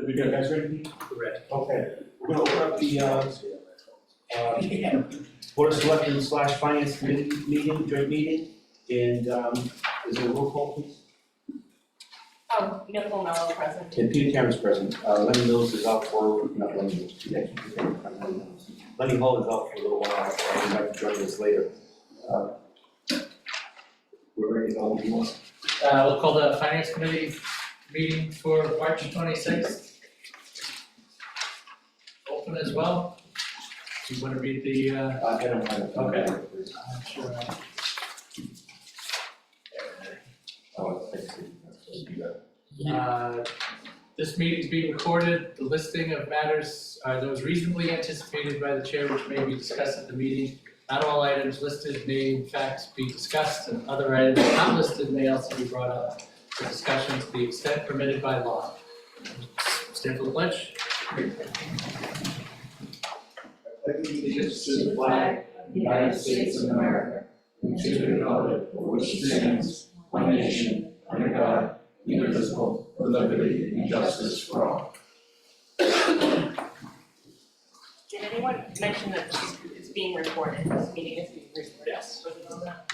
Did we get guys ready? Correct. Okay, we're gonna open up the, Board of Selectmen / Finance Committee meeting, joint meeting, and, is there a roll call, please? Oh, Nicole Mello present. And Peter Cameron's present, Lenny Mills is out for, not Lenny Mills, Lenny Hall is out for a little while, he might join us later. We're ready to go, if you want. We'll call the Finance Committee meeting for March 26th. Open as well. Do you want to read the, I don't have it. Okay. I'm sure. Oh, I see. This meeting is being recorded. The listing of matters are those reasonably anticipated by the chair which may be discussed at the meeting. Not all items listed may in fact be discussed, and other items not listed may also be brought up for discussion to the extent permitted by law. Stand for the pledge. Allegiance to the flag of the United States of America, and to the republic for which it stands, one nation, under God, indivisible, with liberty and justice for all. Did anyone mention that it's being recorded, this meeting is being recorded? Yes. Was it on that?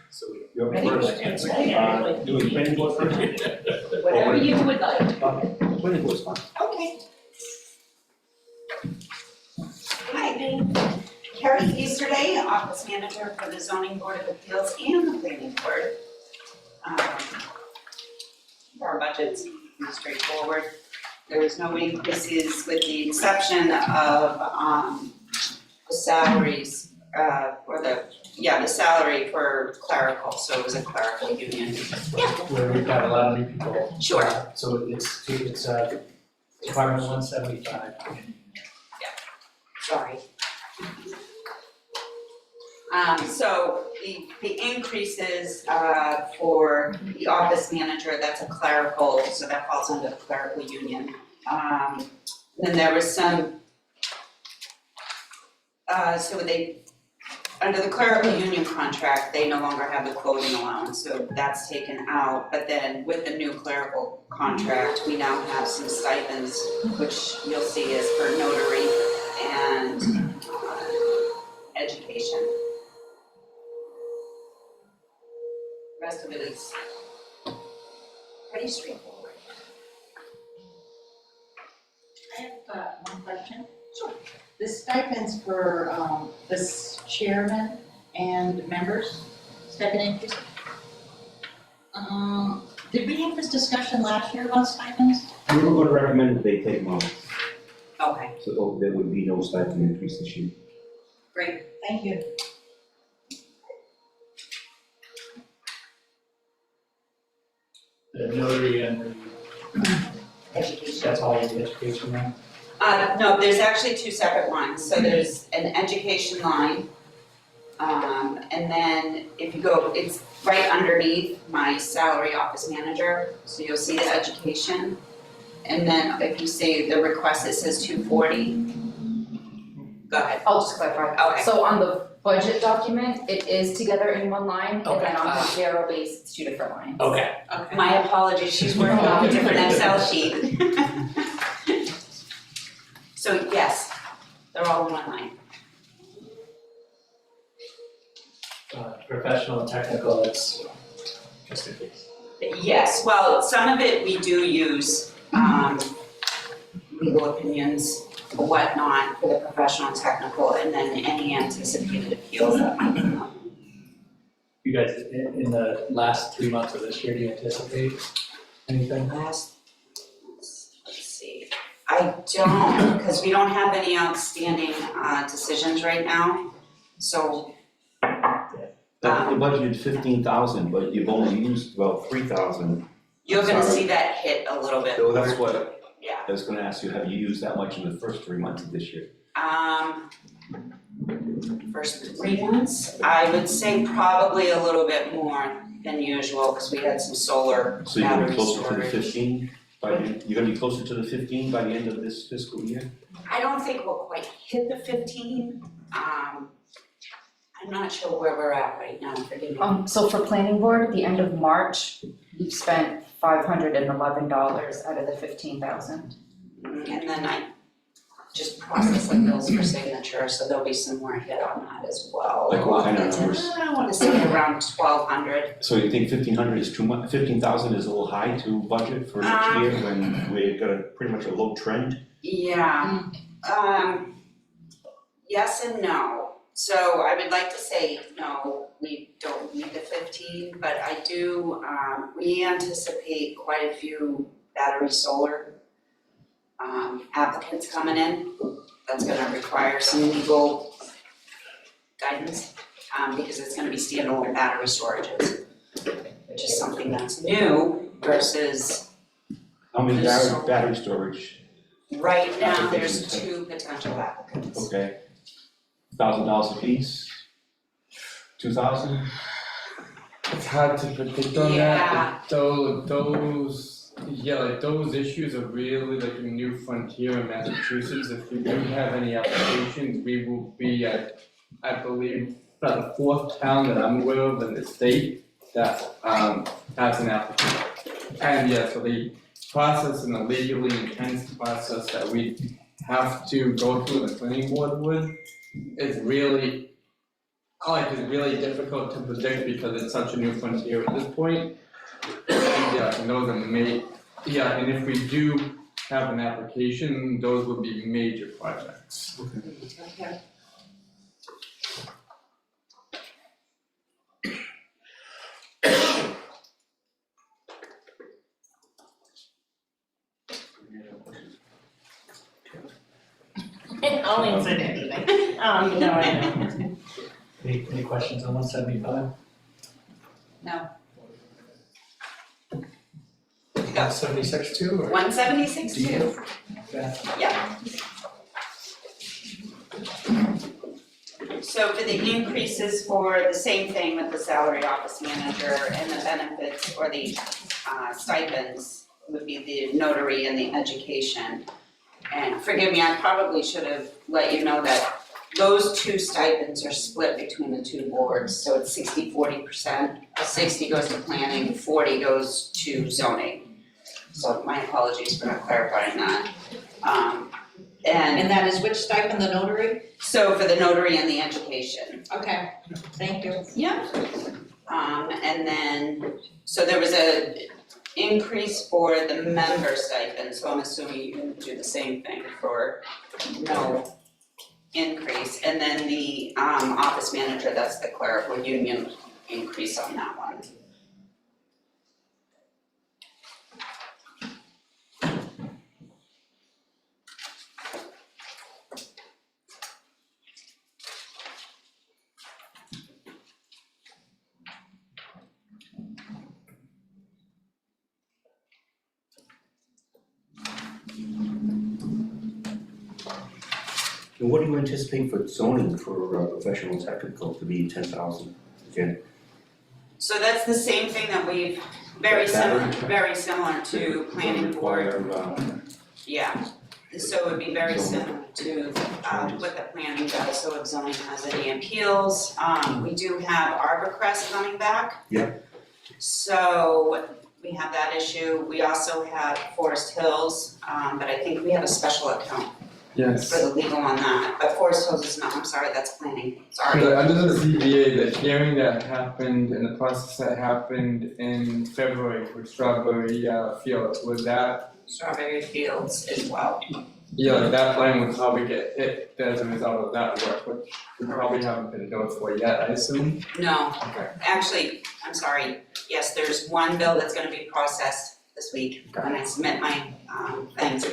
So You're Ready for first. it? Doing planning board first? Whatever you would like. Okay, planning board's fine. Okay. Hi, Carrie Easterday, Office Manager for the Zoning Board of Appeals and the Planning Board. Our budget's pretty straightforward. There was no increases with the exception of the salaries, the salary for clerical, so it was a clerical union. where we've got a lot of new people. Sure. So it's Department 175. Sorry. So the increases for the office manager, that's a clerical, so that falls under the clerical union. Then there was some, under the clerical union contract, they no longer have the quoting allowance, so that's taken out. But then with the new clerical contract, we now have some stipends, which you'll see is for notary and education. Rest of it is pretty straightforward. I have one question. Sure. The stipends for this chairman and members, stipend increase. Did we have this discussion last year about stipends? We were going to recommend that they take them out, Okay, so there would be no stipend increase this year. great. Thank you. The notary and Education. that's all in education now? No, there's actually two separate ones. So there's an education line. And then if you go, it's right underneath my salary office manager. So you'll see the education. And then if you see the request, it says 240. Go ahead. I'll just clarify. Okay. So on the budget document, it is together in one line, and Okay. then on the payroll base, it's two different lines. Okay. Okay. My apologies, she's working on a different Excel sheet. So yes, they're all in one line. Professional and technical, it's just in case. Yes, well, some of it we do use, legal opinions or whatnot for the professional and technical, and then any anticipated appeals that might come up. You guys, in the last 3 months of this year, do you anticipate anything? Let's see, I don't, because we don't have any outstanding decisions right now, so. The budget is 15,000, but you've only used about 3,000. You're gonna Sorry. see that hit a little bit So more. that's what Yeah. I was gonna ask you, have you used that much in the first 3 months of this year? First 3 months, I would say probably a little bit more than usual, because we had some solar So you're gonna be battery closer to the storage. 15 you're gonna be closer to the 15 by the end of this fiscal year? I don't think we'll quite hit the 15. I'm not sure where we're at right now, forgive me. So for planning board, at the end of March, we've spent $511 out of the 15,000. And then I just process the bills for signature, so there'll be some more hit on that as well. Like what kind of numbers? I wanna say around 1,200. So you think 1,500 is too much, 15,000 is a little high to budget for next year when we've got a pretty much a low trend? Yeah, yes and no. So I would like to say, no, we don't need the 15, but I do, we anticipate quite a few battery solar applicants coming in. That's gonna require some legal guidance, because it's gonna be standalone battery storages, which is something that's new versus How many battery storage? right now, there's 2 potential applicants. Okay. $1,000 a piece? 2,000? It's hard to predict on Yeah. that, but those issues are really like a new frontier in Massachusetts. If we do have any applications, we will be at, I believe, about the 4th town that I'm aware of in the state that has an applicant. And yeah, so the process and the legally intense process that we have to go through the planning board with is really, it's really difficult to predict because it's such a new frontier at this point. And those are and if we do have an application, those would be major projects. Okay. I'll answer anything. No, I don't. Any questions on 175? No. 176 too, or? 176 too. Yeah. Yeah. So for the increases for the same thing with the salary office manager and the benefits or the stipends would be the notary and the education. And forgive me, I probably should have let you know that those 2 stipends are split between the 2 boards, so it's 60-40%. 60 goes to planning, 40 goes to zoning. So my apologies for not clarifying that. And that is which stipend, the notary? So for the notary and the education. Okay, thank you. Yeah. And then, so there was a increase for the member stipend, so I'm assuming you can do the same thing for no increase. And then the office manager, that's the clerical union increase on that one. And what do you anticipate for zoning for professional and technical to be 10,000 again? So that's the same thing that we've, very similar to planning board. Require, Yeah, so it would be very similar to what the planning does, so if zoning has any appeals. We do have Arborcrest coming back. Yeah. So we have that issue. We also have Forest Hills, but I think we have a special account Yes. for the legal on that. But Forest Hills is not, I'm sorry, that's planning, sorry. So under the ZBA, the hearing that happened and the process that happened in February with Strawberry Fields, was that, Strawberry Fields as well. that plan would probably get hit as a result of that work, which we probably haven't been billed for yet, I assume? No, Okay. actually, I'm sorry, yes, there's one bill that's gonna be processed this week. When I submit my things,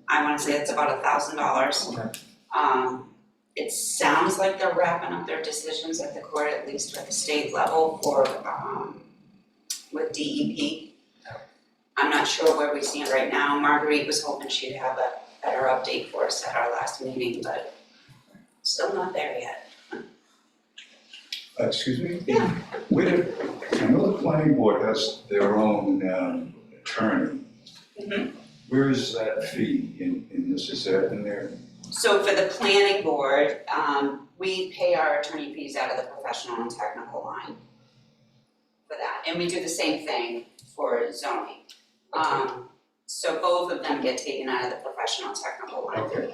I wanna say it's about $1,000. Okay. It sounds like they're wrapping up their decisions at the court, at least at the state level for with DEP. I'm not sure where we stand right now. Marguerite was hoping she'd have a better update for us at our last meeting, but still not there yet. Excuse me? Yeah. I know the planning board has their own attorney. Mhm. Where is that fee in this, is that in there? So for the planning board, we pay our attorney fees out of the professional and technical line for that, and we do the same thing for zoning. So both of them get taken out of the professional technical line. Okay.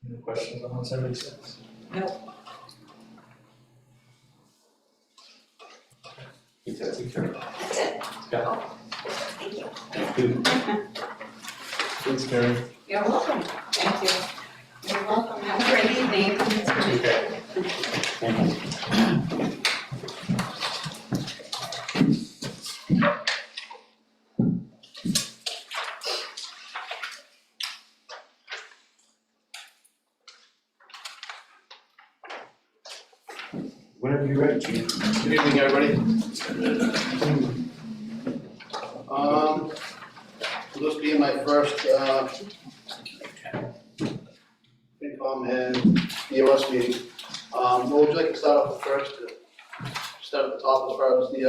Any questions on 176? Keep that secure. That's it. Yeah. Thank you. Good. Thanks, Karen. You're welcome. Thank you. You're welcome. Have a great evening. Okay. Thank you. Whenever you're ready, Chief. Good evening, everybody. This being my first, FinCom and EOS meeting. What would you like to start off with first? Start at the top as far as the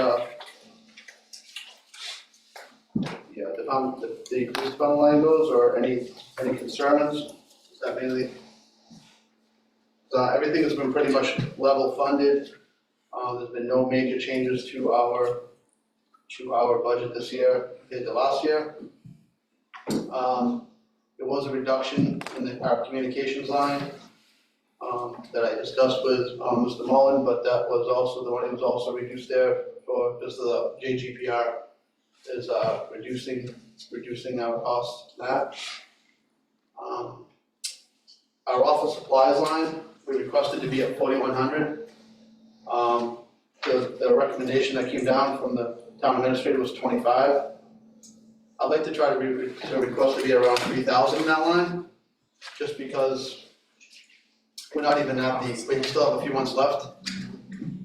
police department line goes, or any concerns? Is that mainly? Everything has been pretty much level funded. There's been no major changes to our budget this year compared to last year. There was a reduction in our communications line that I discussed with Mr. Mullen, but that was also, the money was also reduced there for, because the JGPR is reducing our costs in that. Our office supplies line, we requested to be at 4,100. The recommendation that came down from the town administrator was 25. I'd like to try to request to be around 3,000 in that line, just because we're not even at we still have a few months left.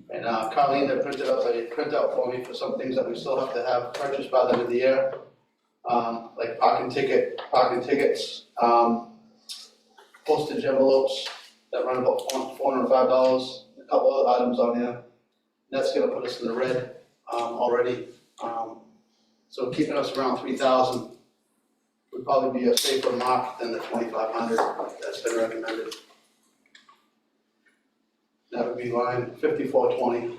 And Colleen had printed up a printout for me for some things that we still have to have purchased by the end of the year. Like parking tickets, postage envelopes that run about $405, a couple other items on there. That's gonna put us in the red already. So keeping us around 3,000 would probably be a safer mark than the 2,500 that's been recommended. That would be line 5420.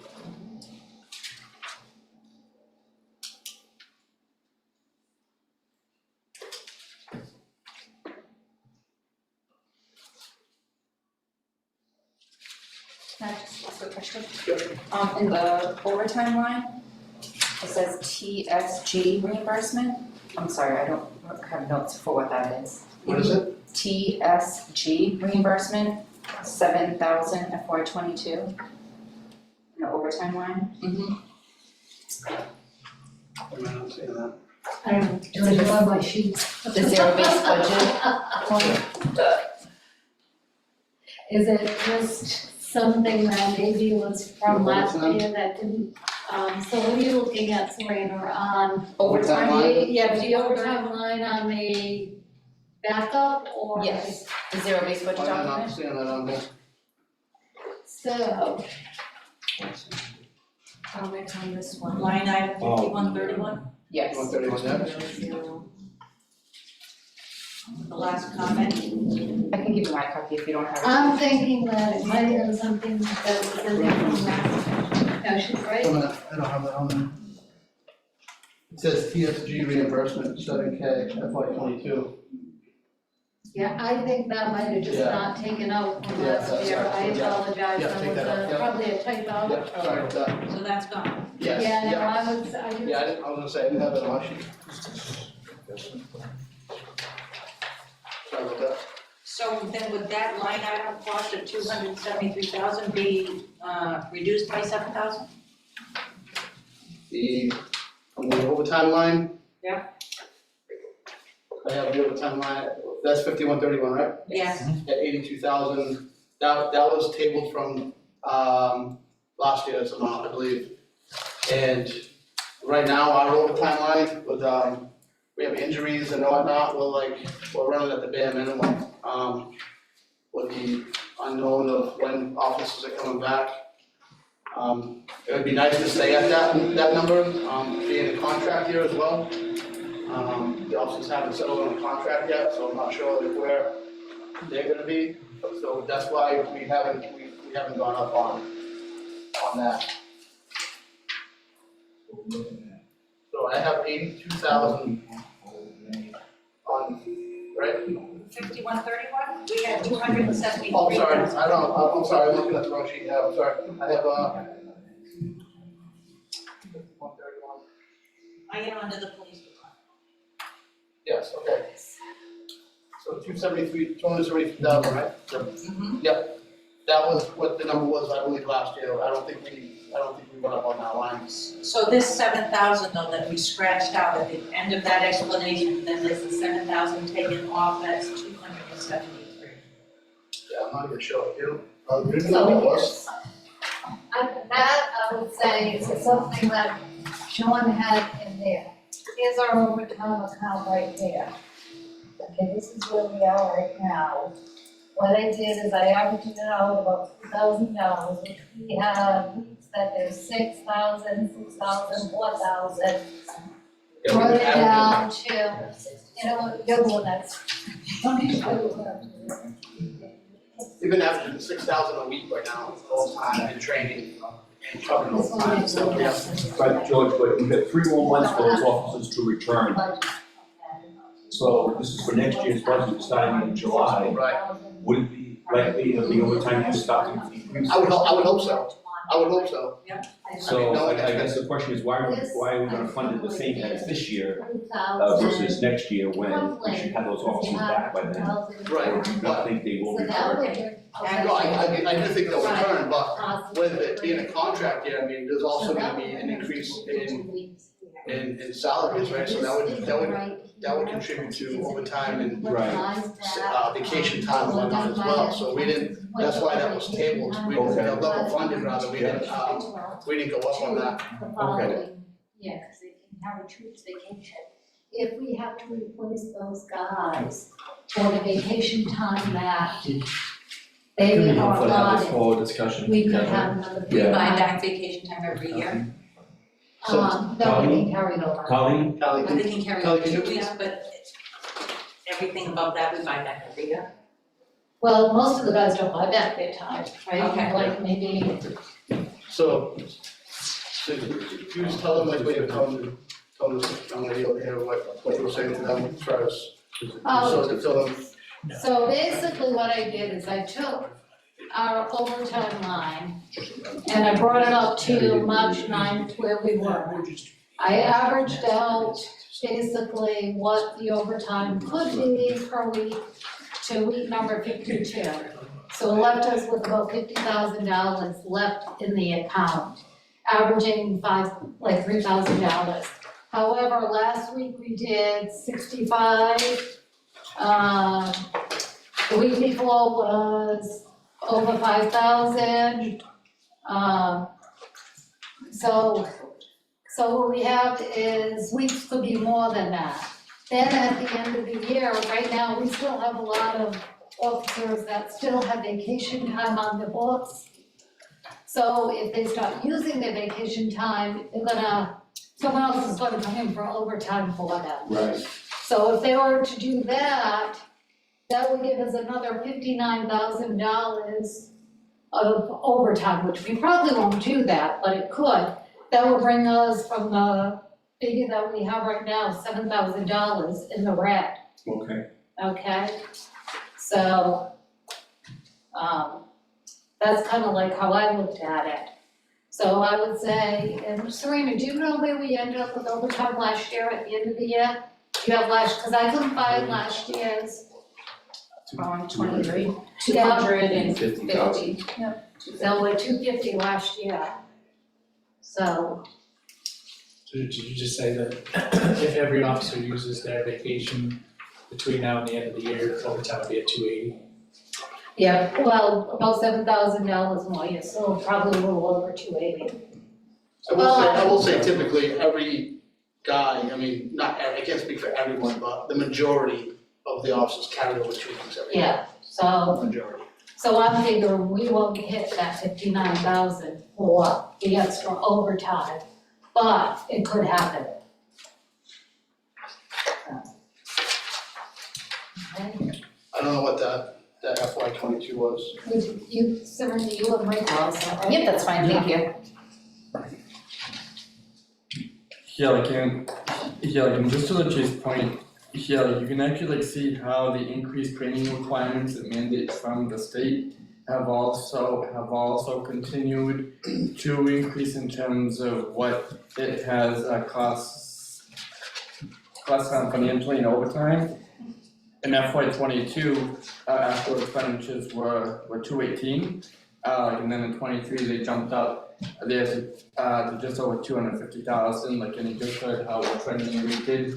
Can I just ask a question? Yep. In the overtime line, it says TSG reimbursement. I'm sorry, I don't have notes for what that is. What is it? TSG reimbursement, 7,000 FY '22. In the overtime line. I'm not seeing that. I don't know, do I go on my sheet? The zero-based budget. Is it just something that maybe was from last year that didn't, so what are you looking at, Serena, on? Overtime line? Yeah, the overtime line on the backup or? Yes, the zero-based budget I'm not document. seeing that on there. So, It's on this one. Line item 5131, Yes. 131 there. the last comment. I can give you my copy if you don't have it. I'm thinking that it might have been something that was in there from last, no, she's right. I don't have that on there. It says TSG reimbursement, 7K FY22. Yeah, I think that might have just Yeah. not taken out from Yeah, last that's year, right. I Yeah. apologize, Yeah, that take was that out, yeah. probably a typo. Yeah, sorry about that. So that's gone. Yes, Yeah, no, yeah. I was, I just. Yeah, I was gonna say, I didn't have that on my sheet. Sorry about that. So then would that line item cost of 273,000 be reduced by 7,000? On the overtime line? Yeah. I have the overtime line, that's 5131, right? Yes. At 82,000, that was tabled from, last year's amount, I believe. And right now, our overtime line with, we have injuries and whatnot, we're running at the bare minimum. With the unknown of when officers are coming back. It would be nice to stay at that number, being a contract year as well. The officers haven't settled on a contract yet, so I'm not sure if we're they're gonna be, so that's why we haven't gone up on that. So I have 82,000 on, right? 5131, we had 273,000. Oh, sorry, I'm sorry, I'm looking at the wrong sheet, yeah, I'm sorry, I have, 131, I get onto the police department. yes, okay. So 273,000, right? Mhm. Yep, that was what the number was, I believe, last year, I don't think we went up on that line. So this 7,000 though that we scratched out at the end of that explanation, then there's the 7,000 taken off, that's 273. Yeah, I'm not even sure, you know what that was? That I would say is something that Sean had in there. Here's our overtime account right there. Okay, this is where we are right now. What I did is I averaged it out about $2,000, which we have weeks that there's 6,000, 6,000, 4,000. Brought it down to, double that. We've been averaging 6,000 a week right now, full time and training and covering all time, so yeah. Right, George, but we've got 3 more months for those officers to return. So this is for next year's budget starting in July. Right. Would it be likely that the overtime is starting to increase? I would hope so. So I guess the question is, why are we gonna fund it the same as this year versus next year when we should have those officers back by then? Right. Or do you not think they will So return? that way. No, I do think they'll return, but with it being a contract year, I mean, there's also gonna be an increase in salaries, right? So that would contribute to overtime and vacation time and whatnot as well, so that's why that was tabled, we level funded rather, we didn't go up on that. The following year, because they can carry troops vacation. If we have to replace those guys for the vacation time that they are allotted, discussion. we could have another. We buy back vacation time every year. That would be carried over. Colleen? They can carry Kelly, over can 2 weeks, but everything above that we buy back every year. Well, most of the guys don't buy back their time, right? Okay. Like maybe, So you just tell them like what you're telling them, I'm gonna hear what you were saying to them first. So to tell them, so basically what I did is I took our overtime line and I brought it up to March 9th where we were. I averaged out basically what the overtime could be per week to week number 52. So it left us with about $50,000 left in the account, averaging $3,000. However, last week we did 65. The week before was over 5,000. So what we have is weeks could be more than that. Then at the end of the year, right now, we still have a lot of officers that still have vacation time on the books. So if they start using their vacation time, someone else is gonna come in for overtime for them. Right. So if they were to do that, that would give us another $59,000 of overtime, which we probably won't do that, but it could. That would bring us from the figure that we have right now, $7,000 in the red, Okay. okay? So, that's kind of like how I looked at it. So I would say, and Serena, do you know where we ended up with overtime last year at the end of the year? Do you have because I couldn't find last year's. 23, Yeah. 250. So we're 250 last year. So, So did you just say that if every officer uses their vacation between now and the end of the year, overtime would be at 280? yeah, well, about $7,000 more, yeah, so probably a little over 280. I will say typically every guy, I mean, I can't speak for everyone, but the majority of the officers carry over 2 weeks every year. Yeah, so, Majority. so I'm figuring we won't hit that 59,000 for the extra overtime, but it could happen. Okay. I don't know what that that FY 22 was. Would you, Sarah, you and Michael also, right? Yep, that's fine, thank you. Just to the Chase point, here, you can actually see how the increased training requirements and mandates from the state have also continued to increase in terms of what it has costs financially and overtime. In FY 22, actual expenditures were 218, and then in 23 they jumped up. There's to just over 250,000, and you just heard how we're trending. We do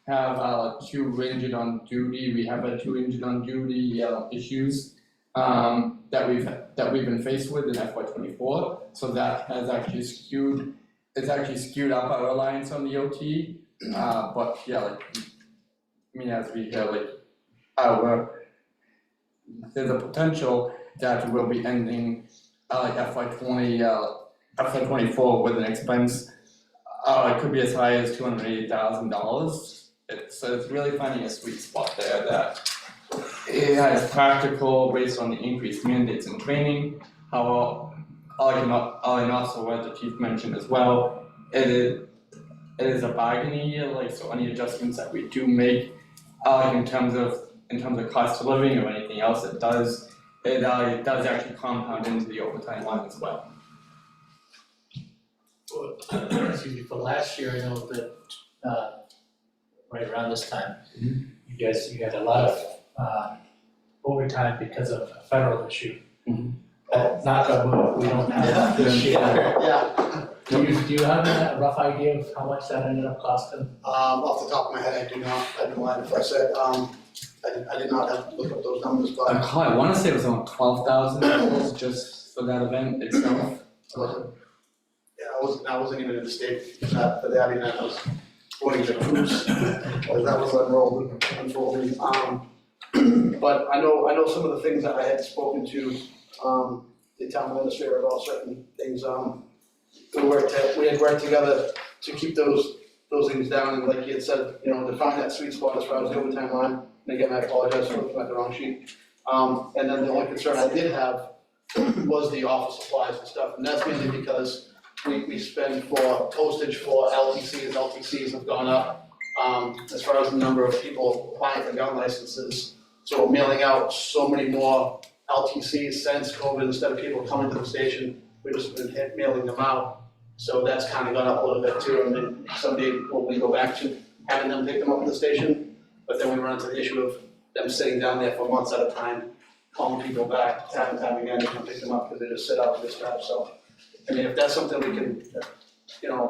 have 2 injured on duty. We have had 2 injured on duty issues that we've been faced with in FY 24. So that has actually skewed up our reliance on the OT. But yeah, as we hear, there's a potential that we'll be ending FY 24 with an expense, it could be as high as $280,000. It's really finding a sweet spot there that it is practical based on the increased mandates and training. And also, as the chief mentioned as well, it is a bargaining year, so any adjustments that we do make, in terms of cost of living or anything else, it does actually compound into the overtime line as well. For last year, I know that, right around this time, you had a lot of, overtime because of a federal issue. Knock on wood, we don't have this year. Yeah. Do you have a rough idea of how much that ended up costing? Off the top of my head, I do not, I don't mind if I said, I did not have to look up those numbers, but. I want to say it was around $12,000 just for that event itself. I wasn't even in the state for that event, I was going to cruise, that was unfolding. But I know some of the things that I had spoken to, the town administrator about certain things, we had worked together to keep those things down, and like you had said, to find that sweet spot as far as the overtime line, and again, I apologize for looking at the wrong sheet. And then the only concern I did have was the office supplies and stuff, and that's mainly because we spend for postage for LTCs have gone up, as far as the number of people applying for gun licenses. So we're mailing out so many more LTCs since COVID, instead of people coming to the station, we've just been mailing them out. So that's kind of gone up a little bit too, and then someday we go back to having them pick them up at the station, but then we run into the issue of them sitting down there for months at a time, calling people back time and time again to come pick them up because they just sit out and dispatch. So, if that's something we can,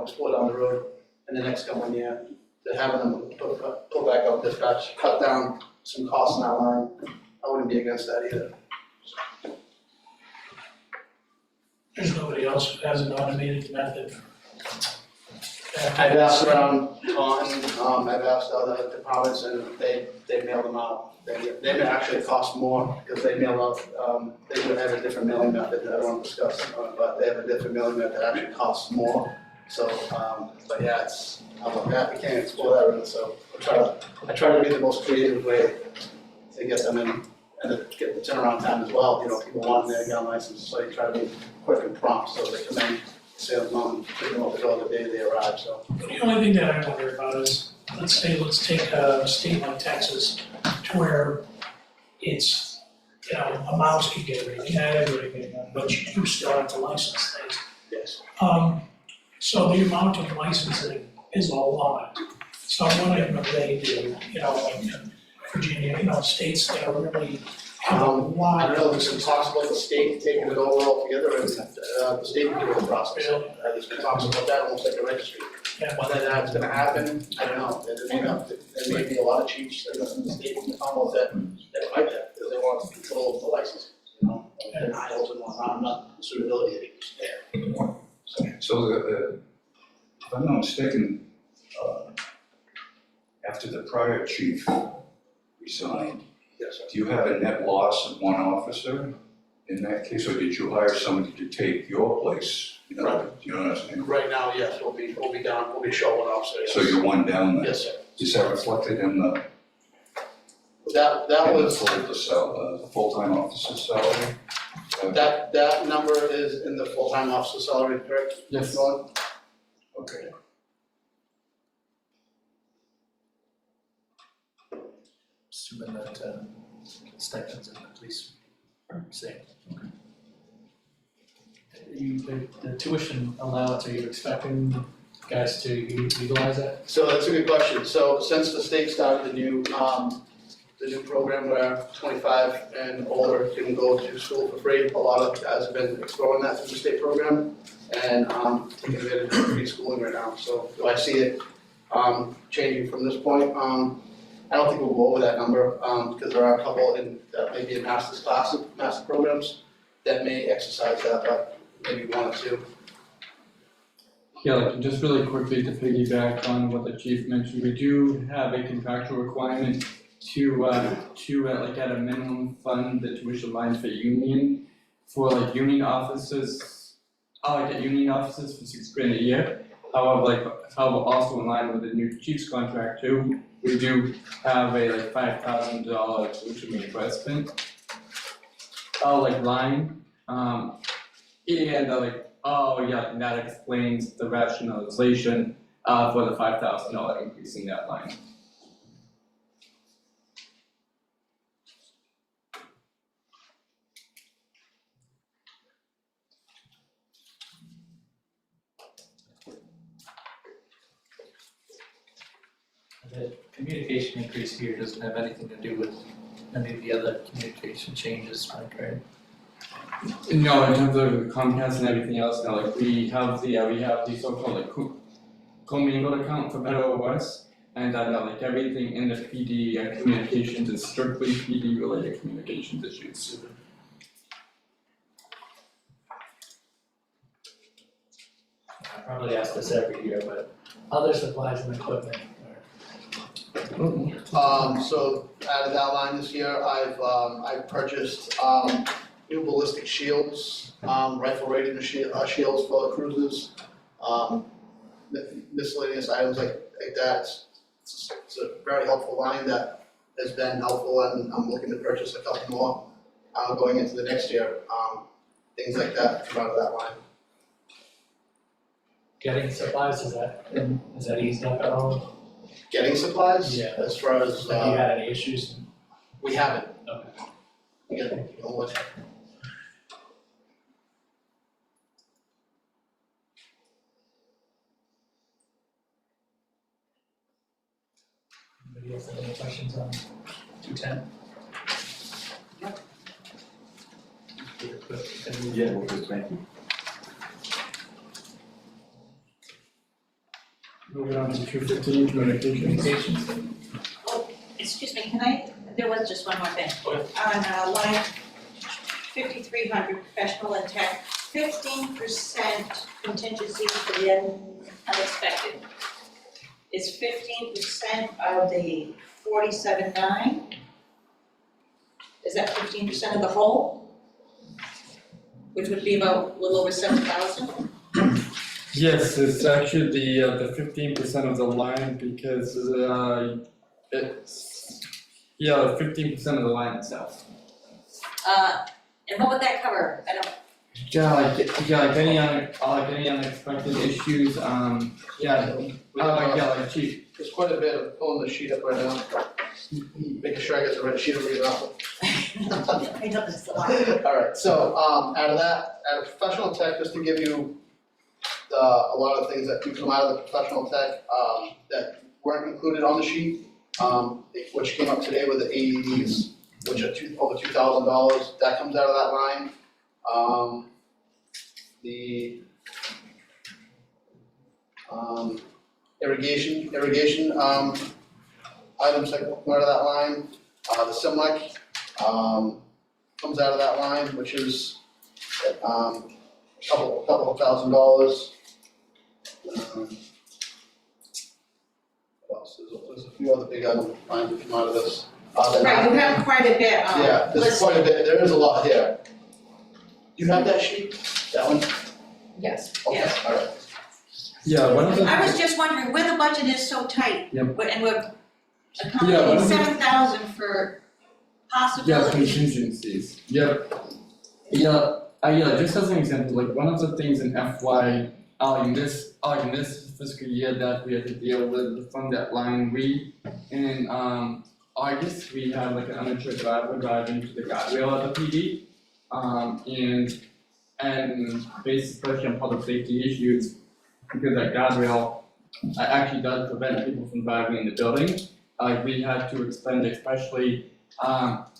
explore down the road in the next coming year, to having them put back out dispatch, cut down some costs in that line, I wouldn't be against that either. There's nobody else who has an automated method. I've asked around Taunton, I've asked other departments, and they mail them out. They may actually cost more because they mail out, they do have a different mailing method that I won't discuss, but they have a different mailing method that actually costs more. So, but yeah, we can't explore that route, so I try to be the most creative way to get them in and to get the turnaround time as well. People want their gun license, so you try to be quick and prompt so they come in, sale them on, pick them up the door the day they arrive, so. The only thing that I wonder about is, let's take a state like Texas, to where it's, a mouse can get everything, everybody can get it, but you still have to license things. Yes. So the amount of licensing is a lot. So I'm wondering if they do, like in Virginia, states that are really have a I lot don't know of. if it's possible the state taking it over altogether, or the state can do the process. There's been talks about that, almost like a registry. Yeah. Whether that's gonna happen, I don't know, there may be a lot of chiefs that are in the state and Commonwealth that fight that, because they want control of the license, denials and whatnot, not suitability there. So, if I'm not mistaken, after the prior chief resigned, Yes, sir. do you have a net loss of one officer in that case, or did you hire somebody to take your place? Do you know what I'm saying? Right now, yes, we'll be down, we'll be short one officer, yes. So you're one down there? Yes, sir. Is that reflected in the That And was, the full-time officer's salary? that number is in the full-time officer salary, correct? Yes. Ron? Okay. Assuming that stipends in the police are same. The tuition allowance, are you expecting guys to utilize that? So that's a good question. So since the state started the new program where 25 and older can go to school for free, a lot of guys have been exploring that through the state program and taking advantage of free schooling right now. So do I see it changing from this point? I don't think we'll go over that number because there are a couple that may be in master's classes, master programs that may exercise that, but maybe one or two. Yeah, like just really quickly to piggyback on what the chief mentioned, we do have a contractual requirement to like at a minimum fund the tuition lines for union, for like union officers, like at union officers for $6,000 a year. However, also in line with the new chief's contract too, we do have a like $5,000 tuition reimbursement line, and and that explains the rationalization for the $5,000 increase in that line. The communication increase here doesn't have anything to do with any of the other communication changes, Mike, right? No, in terms of Comcast and everything else, no, like we have the so-called like commingled account for better or worse, and no, like everything in the PD communications is strictly PD related communications issues. I probably ask this every year, but other supplies and equipment So out of that line this year, I've purchased new ballistic shields, rifle rated shields for the cruisers, miscellaneous items like that. It's a very helpful line that has been helpful, and I'm looking to purchase a couple more going into the next year. Things like that come out of that line. getting supplies, is that eased up at all? Getting supplies? Yeah. As far as, Have you had any issues? we haven't. Okay. Again, you know what? Anybody else have any questions on 210? Yeah, well, good, thank you. Moving on to 215 communications. Oh, excuse me, there was just one more thing. Okay. On line 5300, professional and tech, 15% contingency for the unexpected. Is 15% of the 47.9? Is that 15% of the whole? Which would be about a little over 7,000? Yes, it's actually the 15% of the line because it's 15% of the line itself. And what would that cover? I don't, Like any unexpected issues, like chief. There's quite a bit of pulling the sheet up right now. Making sure I get the right sheet to read off. I know this a lot. Alright, so out of professional tech, just to give you a lot of things that do come out of the professional tech that weren't included on the sheet, which came up today with the AEDs, which are over $2,000, that comes out of that line. The irrigation items that come out of that line, the Simlec comes out of that line, which is a couple of $1,000. What else? There's a few other big lines that come out of this. Right, you have quite a bit, Yeah, there's quite a bit, there is a lot here. Do you have that sheet, that one? Yes. Okay, Yes. alright. Yeah, one of the. I was just wondering where the budget is so tight. Yep. And we're accommodating 7,000 for Yeah, possibilities. contingencies, yep. Yeah, just as an example, like one of the things in FY, in this fiscal year that we had to deal with from that line, in August, we had like an uninsured driver drive into the guardrail at the PD. And basically on public safety issues, because that guardrail actually does prevent people from driving in the building. We had to expend, especially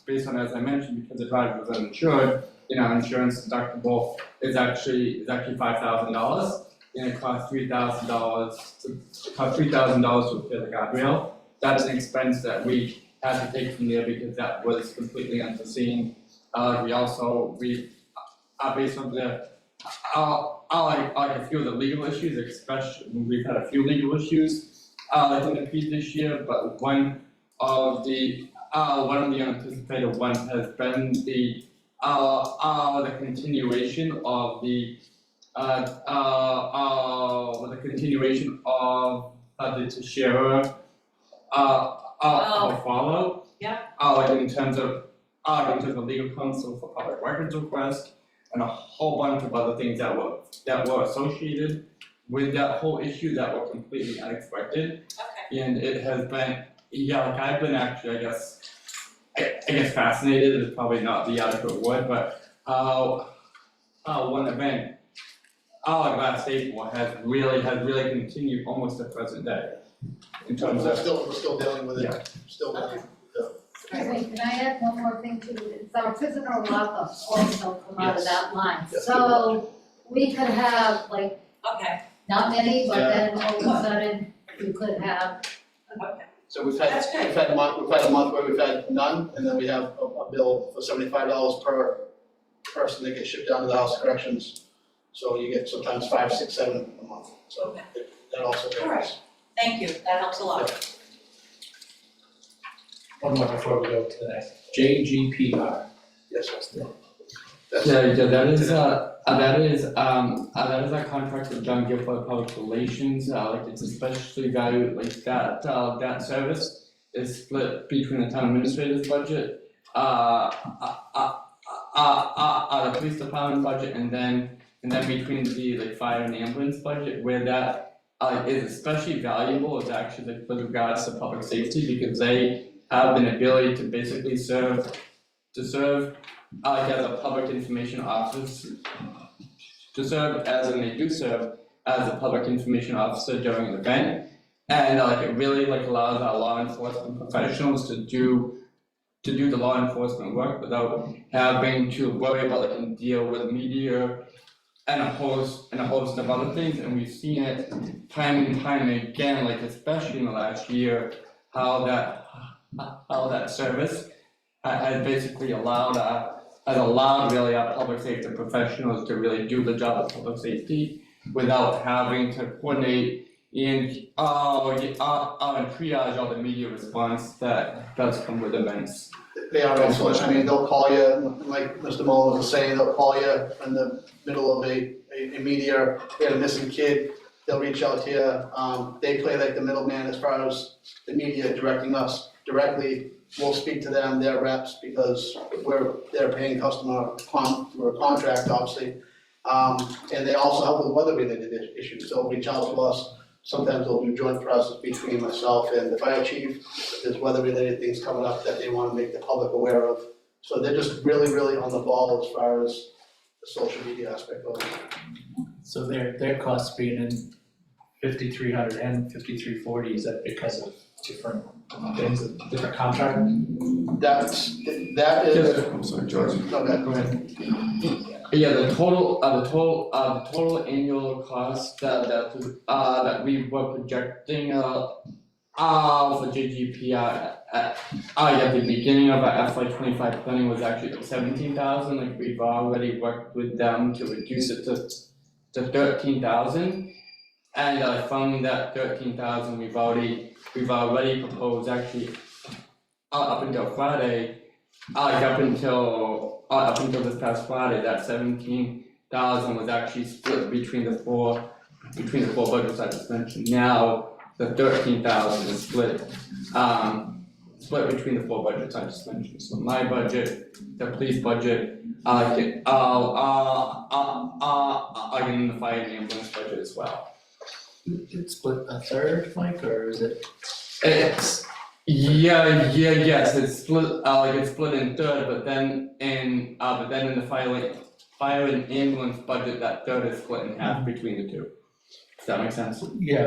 based on, as I mentioned, because the driver was uninsured, insurance deductible is actually $5,000, and it costs $3,000 to repair the guardrail. That's an expense that we had to take from there because that was completely unforeseen. Based on a few of the legal issues, especially, we've had a few legal issues, in the piece this year, but one of the unanticipated ones has been the continuation of the Teixeira, follow. Yeah. In terms of legal counsel for public records request, and a whole bunch of other things that were associated with that whole issue that were completely unexpected. Okay. And it has been, I've been actually, I guess fascinated is probably not the adequate word, but one event, last April has really continued almost to present day. In terms We're of, still dealing with it, still dealing with it. Excuse me, can I add one more thing to it? Our prisoner lockups also come out of that line. Yes. So we could have like, Okay, not many, but Yeah. then all of a sudden you could have, okay. So we've had a month where we've had none, and then we have a bill for $75 per person that gets shipped down to the House of Corrections. So you get sometimes 5, 6, 7 a month, so that also varies. All right. Thank you, that helps a lot. One more before we go to the next, JGPR. Yes, that's. that is our contract with John Guilford Public Relations, it's especially valued, like that service is split between the town administrator's budget, the police department budget, and then between the fire and ambulance budget, where that is especially valuable is actually with regards to public safety, because they have an ability to basically serve as a public information officer, they do serve as a public information officer during an event. And it really allows our law enforcement professionals to do the law enforcement work without having to worry about and deal with media and a host of other things. And we've seen it time and time again, especially in the last year, how that service has basically allowed really our public safety professionals to really do the job of public safety without having to coordinate and triage all the media response that does come with events. They are excellent, I mean, they'll call you, like Mr. Mullin was saying, they'll call you in the middle of a media, we had a missing kid, they'll reach out to you, they play like the middleman as far as the media directing us directly. We'll speak to them, their reps, because they're paying we're a contract, obviously. And they also help with weather-related issues, they'll reach out to us. Sometimes they'll do joint process between myself and the fire chief. If there's weather-related things coming up that they want to make the public aware of. So they're just really, really on the ball as far as the social media aspect goes. So their costs being in 5,300 and 5,340, is that because of different things, different contract? That is. I'm sorry, George. Okay. Go ahead. Yeah, the total annual cost that we were projecting for JGPR at the beginning of our FY25 planning was actually 17,000. We've already worked with them to reduce it to 13,000, and from that 13,000 we've already proposed actually up until Friday. Up until this past Friday, that 17,000 was actually split between the four budgets I just mentioned. Now, the 13,000 is split between the 4 budgets I just mentioned. So my budget, the police budget, again, the fire and ambulance budget as well. It's split a third, Mike, or is it? Yes, it's split, it's split in third, but then in the fire and ambulance budget, that third is split in half between the two. Does that make sense? Yeah.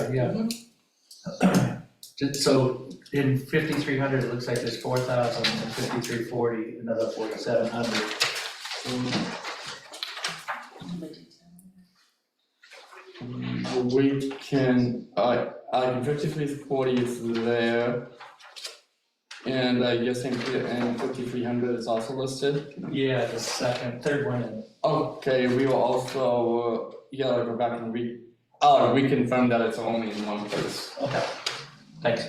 So in 5,300, it looks like there's 4,000, and 5,340, another 4,700. We can, 5340 is there. And I guess and 5300 is also listed. Yeah, the third one in. Okay, we will also, go back and reconfirm that it's only in one place. Okay, thanks.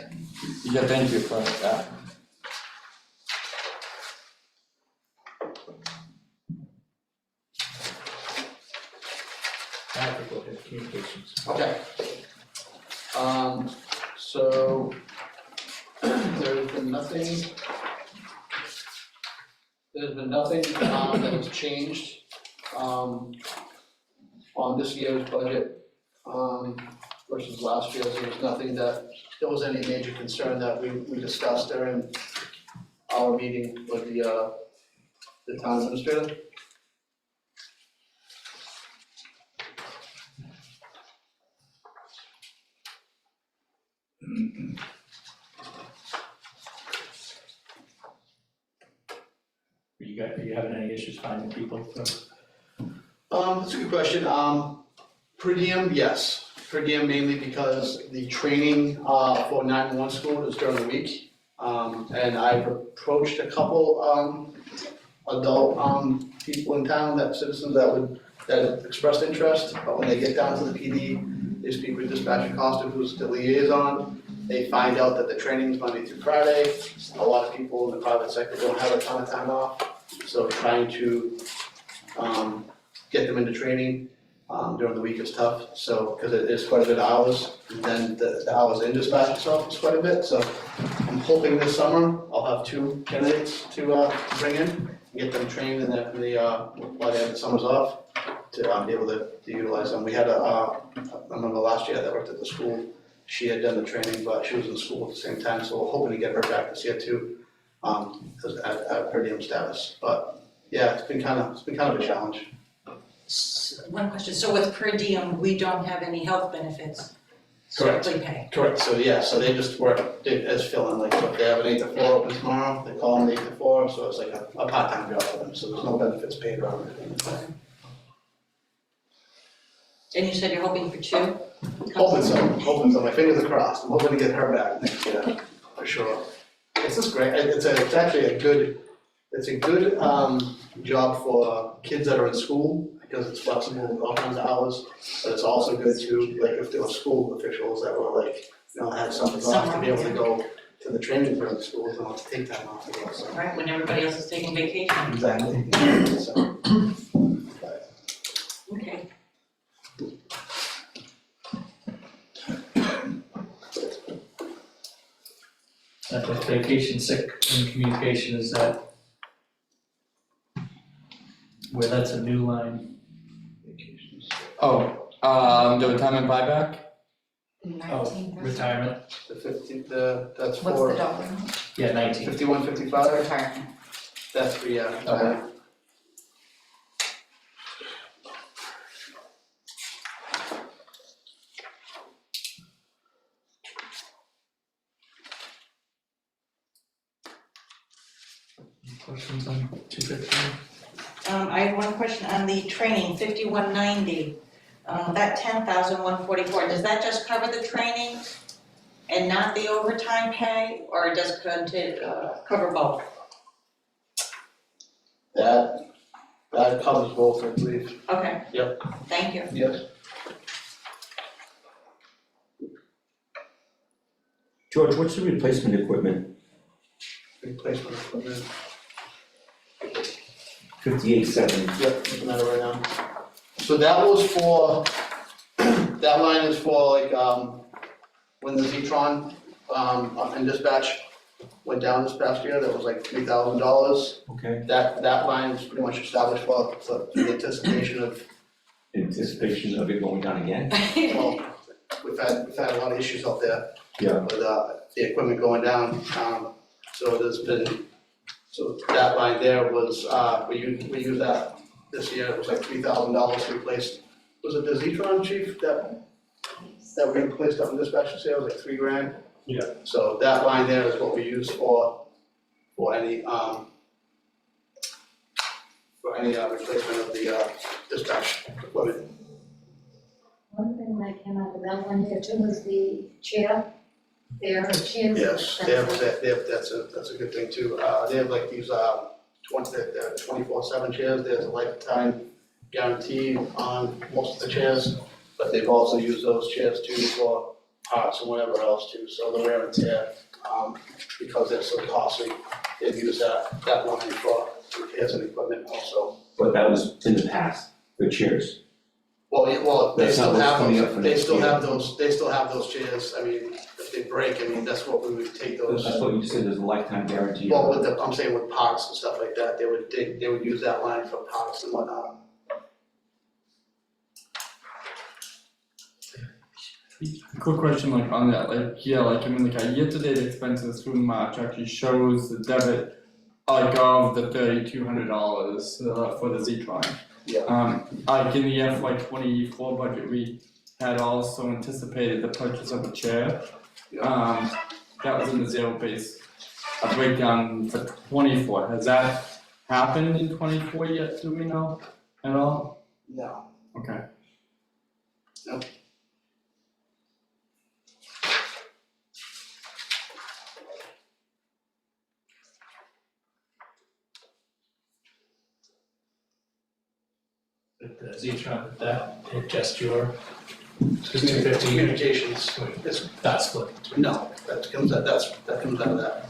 Yeah, thank you for that. I think we'll hit communications. Okay. So there's been nothing that has changed on this year's budget versus last year's. There was nothing that there was any major concern that we discussed during our meeting with the town administrator. Are you having any issues finding people for? That's a good question. Per diem, yes. Per diem mainly because the training for 911 school is during the week. And I've approached a couple adult people in town, citizens that expressed interest, but when they get down to the PD, they speak with Dispatcher Costa, who's the liaison. They find out that the training is Monday through Friday. A lot of people in the private sector don't have a ton of time off, so trying to get them into training during the week is tough. So, because it is quite a bit of hours, and then the hours in dispatch itself is quite a bit. So, I'm hoping this summer I'll have 2 candidates to bring in and get them trained while they have the summers off to be able to utilize them. We had I remember last year that worked at the school. She had done the training, but she was in school at the same time, so we're hoping to get her back this year too, at per diem status. But yeah, it's been kind of a challenge. One question, so with per diem, we don't have any health benefits, Correct. strictly pay? Correct. So yeah, so they just work as fill-in, like so if they have an 8 to 4 open tomorrow, they call them 8 to 4, so it's like a part-time job for them. So there's no benefits paid or anything. And you said you're hoping for 2? Hoping so. My fingers are crossed. I'm hoping to get her back next year, for sure. It's just great. It's actually a good job for kids that are in school because it's flexible with all kinds of hours. But it's also good too, like if there were school officials that were had something off to be able to go to the training for the schools and not to take time off as well. So. Right, when everybody else is taking vacation. Exactly. So, Okay. With vacation, sick, and communication, is that where that's a new line? Oh, the retirement buyback? Oh, retirement, the 50, that's What's for the dollar amount? yeah, 19. 5155. Retirement. That's for retirement. Questions on 215? I have one question on the training, 5190. That 10,144, does that just cover the training and not the overtime pay, or does it cover both? That covers both, I believe. Okay. Yep. Thank you. Yes. George, what's the replacement equipment? Replacement equipment. 5870. Yep, looking at it right now. So that was for, that line is for like, when the Z-Tron, up in dispatch went down this past year, that was like $3,000. Okay. That line is pretty much established for the anticipation of, Anticipation of it going down again? well, we've had a lot of issues out there. Yeah. With, the equipment going down, so that line there was, we used that this year, it was like $3,000 to replace, was it the Z-Tron, chief, that we replaced up in dispatch this year, it was like $3,000? Yeah. So that line there is what we use for any, replacement of the, dispatch equipment. One thing that came out of that one here too was the chair. Their chairs. Yes, that's a good thing too. They have like these, 24/7 chairs, there's a lifetime guarantee on most of the chairs, but they've also used those chairs too for parts and whatever else too, so the wear and tear, because they're so costly, they've used that line for repairs and equipment also. But that was in the past, the chairs. Well, they That's still not what's have coming those, up for they next still year. have those, chairs, I mean, if they break, I mean, that's what we would take those. I thought you said there's a lifetime guarantee. Well, I'm saying with parts and stuff like that, they would use that line for parts and whatnot. Quick question, like on that, like, yeah, like, I mean, like, our year-to-date expenses through March actually shows the debit, like, of the $3,200, for the Z-Tron. Yeah. Like, in the FY 24 budget, we had also anticipated the purchase of a chair. That was in the zero base, a breakdown for 24, has that happened in 24 yet, do we know at all? No. Okay. Nope. With the Z-Tron, that hit just your, it's 250, Communications, it's, that's split between. no, that comes out of that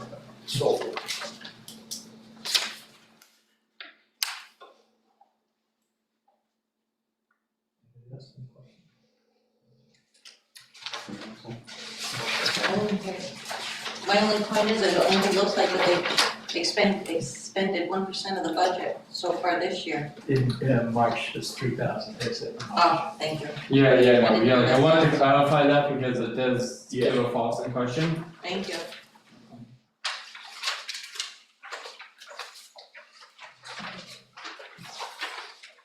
sold. My only point is, it only looks like that they expended 1% of the budget so far this year. In March, it's 3,000, they said. Oh, thank you, Yeah, no, yeah, like, I wanted to clarify that because it does give a false impression. thank you.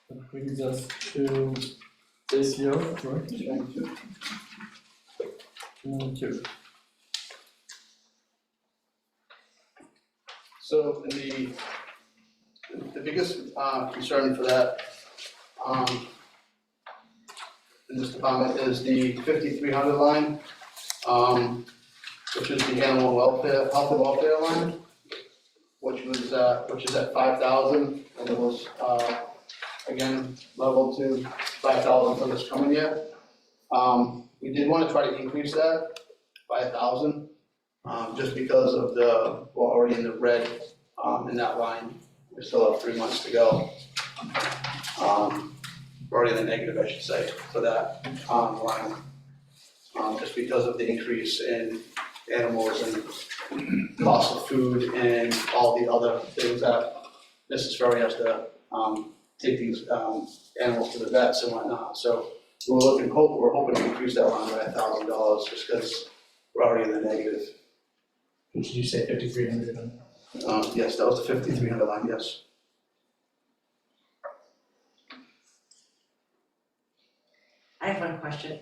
That brings us to this year, correct? Thank you. So the biggest concern for that in this department is the 5300 line, which is the animal welfare, health and welfare line, which is at 5,000, and it was again leveled to 5,000 for this coming year. We did want to try to increase that by 1,000. Just because of we're already in the red, in that line, we still have 3 months to go. We're already in the negative, I should say, for that, line. Just because of the increase in animals and cost of food and all the other things that Mrs. Ferry has to, take these, animals to the vets and whatnot, so we're hoping to increase that line by $1,000, just because we're already in the negative. Did you say 5,300 on? Yes, that was the 5300 line, yes. I have one question.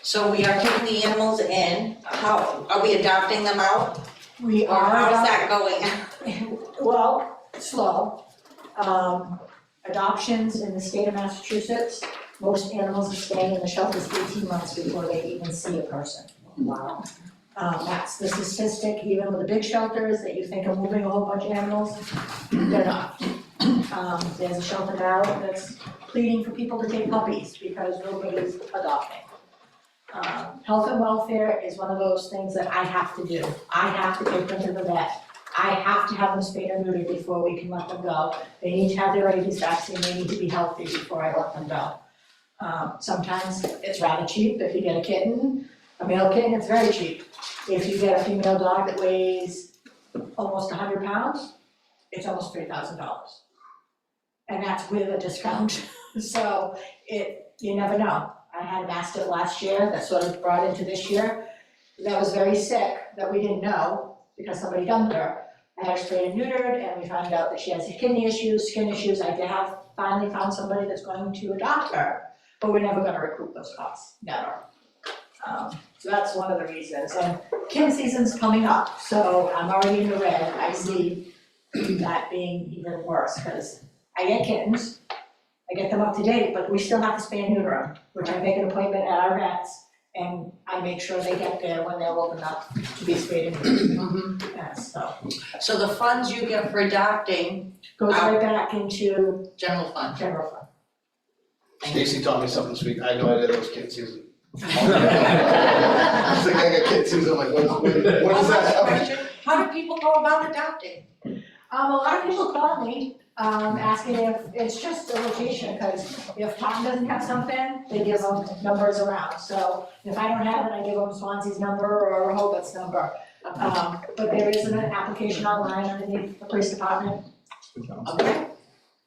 So we are taking the animals in, how, are we adopting them out? We Or are, how's that going? well, slow. Adoptions in the state of Massachusetts, most animals are staying in the shelters 18 months before they even see a person. Wow. That's the statistic, even with the big shelters that you think are moving a whole bunch of animals, they're not. There's a shelter now that's pleading for people to take puppies because nobody's adopting. Health and welfare is one of those things that I have to do. I have to take them to the vet. I have to have them spayed or neutered before we can let them go. They need to have their rabies vaccine, they need to be healthy before I let them go. Sometimes it's rather cheap if you get a kitten. A male kitten, it's very cheap. If you get a female dog that weighs almost 100 pounds, it's almost $3,000. And that's with a discount, so you never know. I had a mastiff last year that sort of brought into this year, that was very sick, that we didn't know, because somebody dumped her. I had her spayed and neutered, and we found out that she has kidney issues, skin issues. I have finally found somebody that's going to adopt her, but we're never gonna recoup those costs, never. So that's one of the reasons, and kitten season's coming up, so I'm already in the red. I see that being even worse, because I get kittens, I get them up to date, but we still have to spay and neuter them, which I make an appointment at our vets, and I make sure they get there when they're old enough to be spayed and neutered. Yeah, So the funds you get for adopting goes right back into general fund. general fund. Stacy taught me something sweet, I had no idea that was kid season. She's like, I got kid season, I'm like, what is that? Question, how do people go about adopting? A lot of people call me, asking if it's just a location, because if Tom doesn't have something, they give them numbers around. So if I don't have it, I give them Swansea's number or Rehoboth's number. But there is an application online underneath the police department. Okay,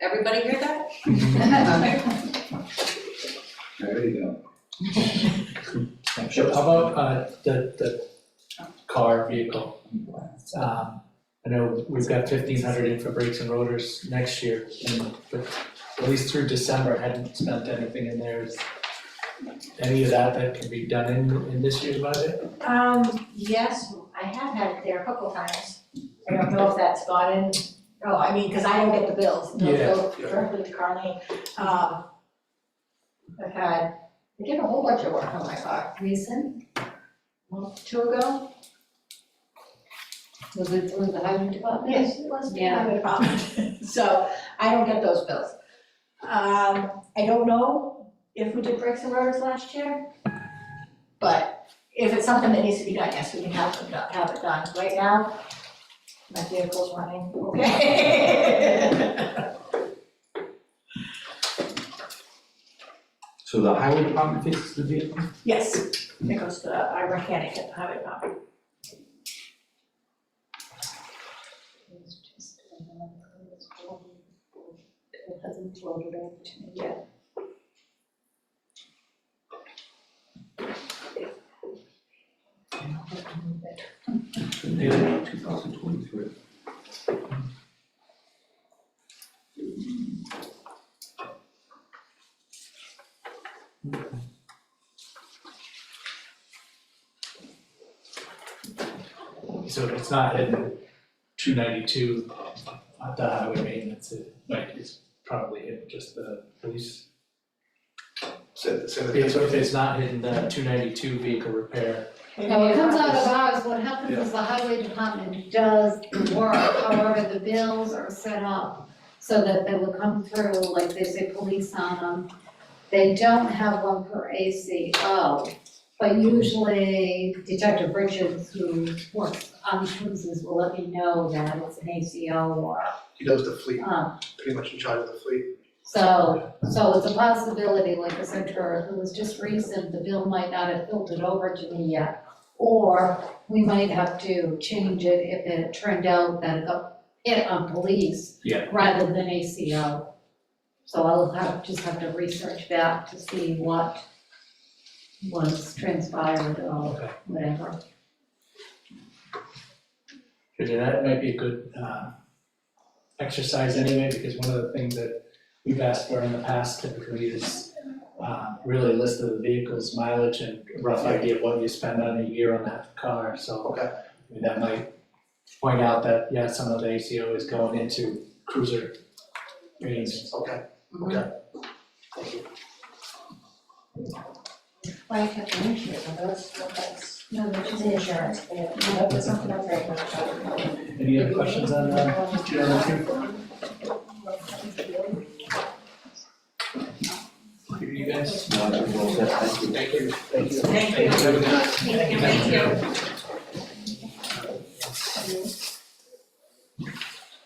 everybody hear that? There you go. How about the car vehicle? I know we've got 1,500 in for brakes and rotors next year, and but at least through December, hadn't spent anything in there. Is any of that can be done in this year's budget? Yes, I have had it there a couple of times. I don't know if that's gone in, oh, I mean, because I don't get the bills, they'll go directly to Carly. I did a whole bunch of work on my car. Recent, A month or two ago. was it through the highway department? Yes, it was the Yeah. highway department. So I don't get those bills. I don't know if we did brakes and rotors last year, but if it's something that needs to be done, yes, we can have it done. Right now, my vehicle's running okay. So the highway department fixes the vehicle? Yes, it goes to our mechanic at the highway department. It hasn't floated over to me yet. Yeah, 2023. So it's not hitting 292 at the highway maintenance, it's probably hitting just the police. Say that. It's not hitting the 292 vehicle repair. No, it comes out of ours, what happens is the highway department does the work, however, the bills are set up so that they will come through, like they say police on them. They don't have one per ACO, but usually Detective Richards, who works on cruises, will let me know that it's an ACO or, He knows the fleet, pretty much in charge of the fleet. so it's a possibility, like I said to her, if it was just recent, the bill might not have filtered over to me yet. Or we might have to change it if it turned out that it got hit on police rather than ACO. So I'll just have to research that to see what was transpired or whatever. Because that might be a good exercise anyway, because one of the things that we've asked for in the past typically is really a list of the vehicle's mileage and a rough idea of what you spend on a year on that car, so I mean, that might point out that, yeah, some of the ACO is going into cruiser range. Okay. Well, I kept the insurance, but that's, No, it's the insurance, yeah, that's something I'm very much about. Any other questions on that? You guys? No, that's all set. Thank you. Thank you. Thank you. Thank you. Have a good night. Thank you.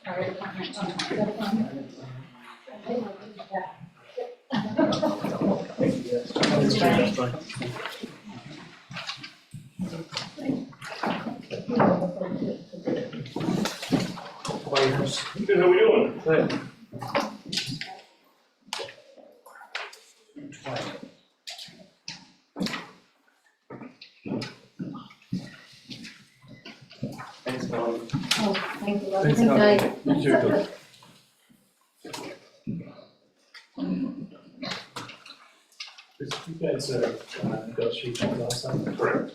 All right. Good. Thanks, Melanie. Oh, thank you. Thanks, Good Melanie. night. You too. You guys are negotiations also? Correct.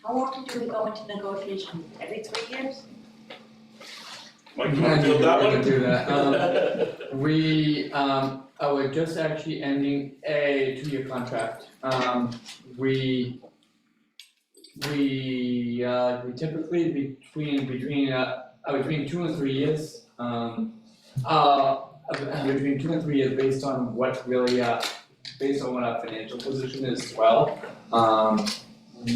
How often do we go into negotiations? Every 3 years? Mike, you Yeah, wanna field that we one? can do that. We're just actually ending a 2-year contract. We typically between 2 and 3 years. Between 2 and 3 years based on what really, based on what our financial position is as well.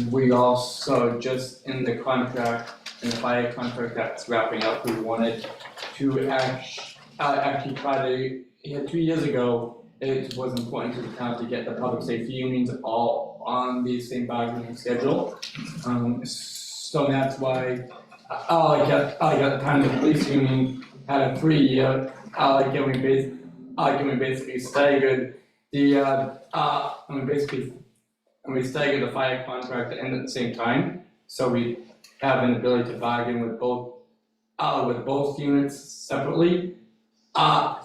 We also just in the contract, in the fire contract that's wrapping up, we wanted to actually try to, 2 years ago, it was important to the town to get the public safety unions all on the same bargaining schedule. So that's why, the time the police union had a 3-year, basically staggered we staggered the fire contract to end at the same time, so we have an ability to bargain with both units separately. But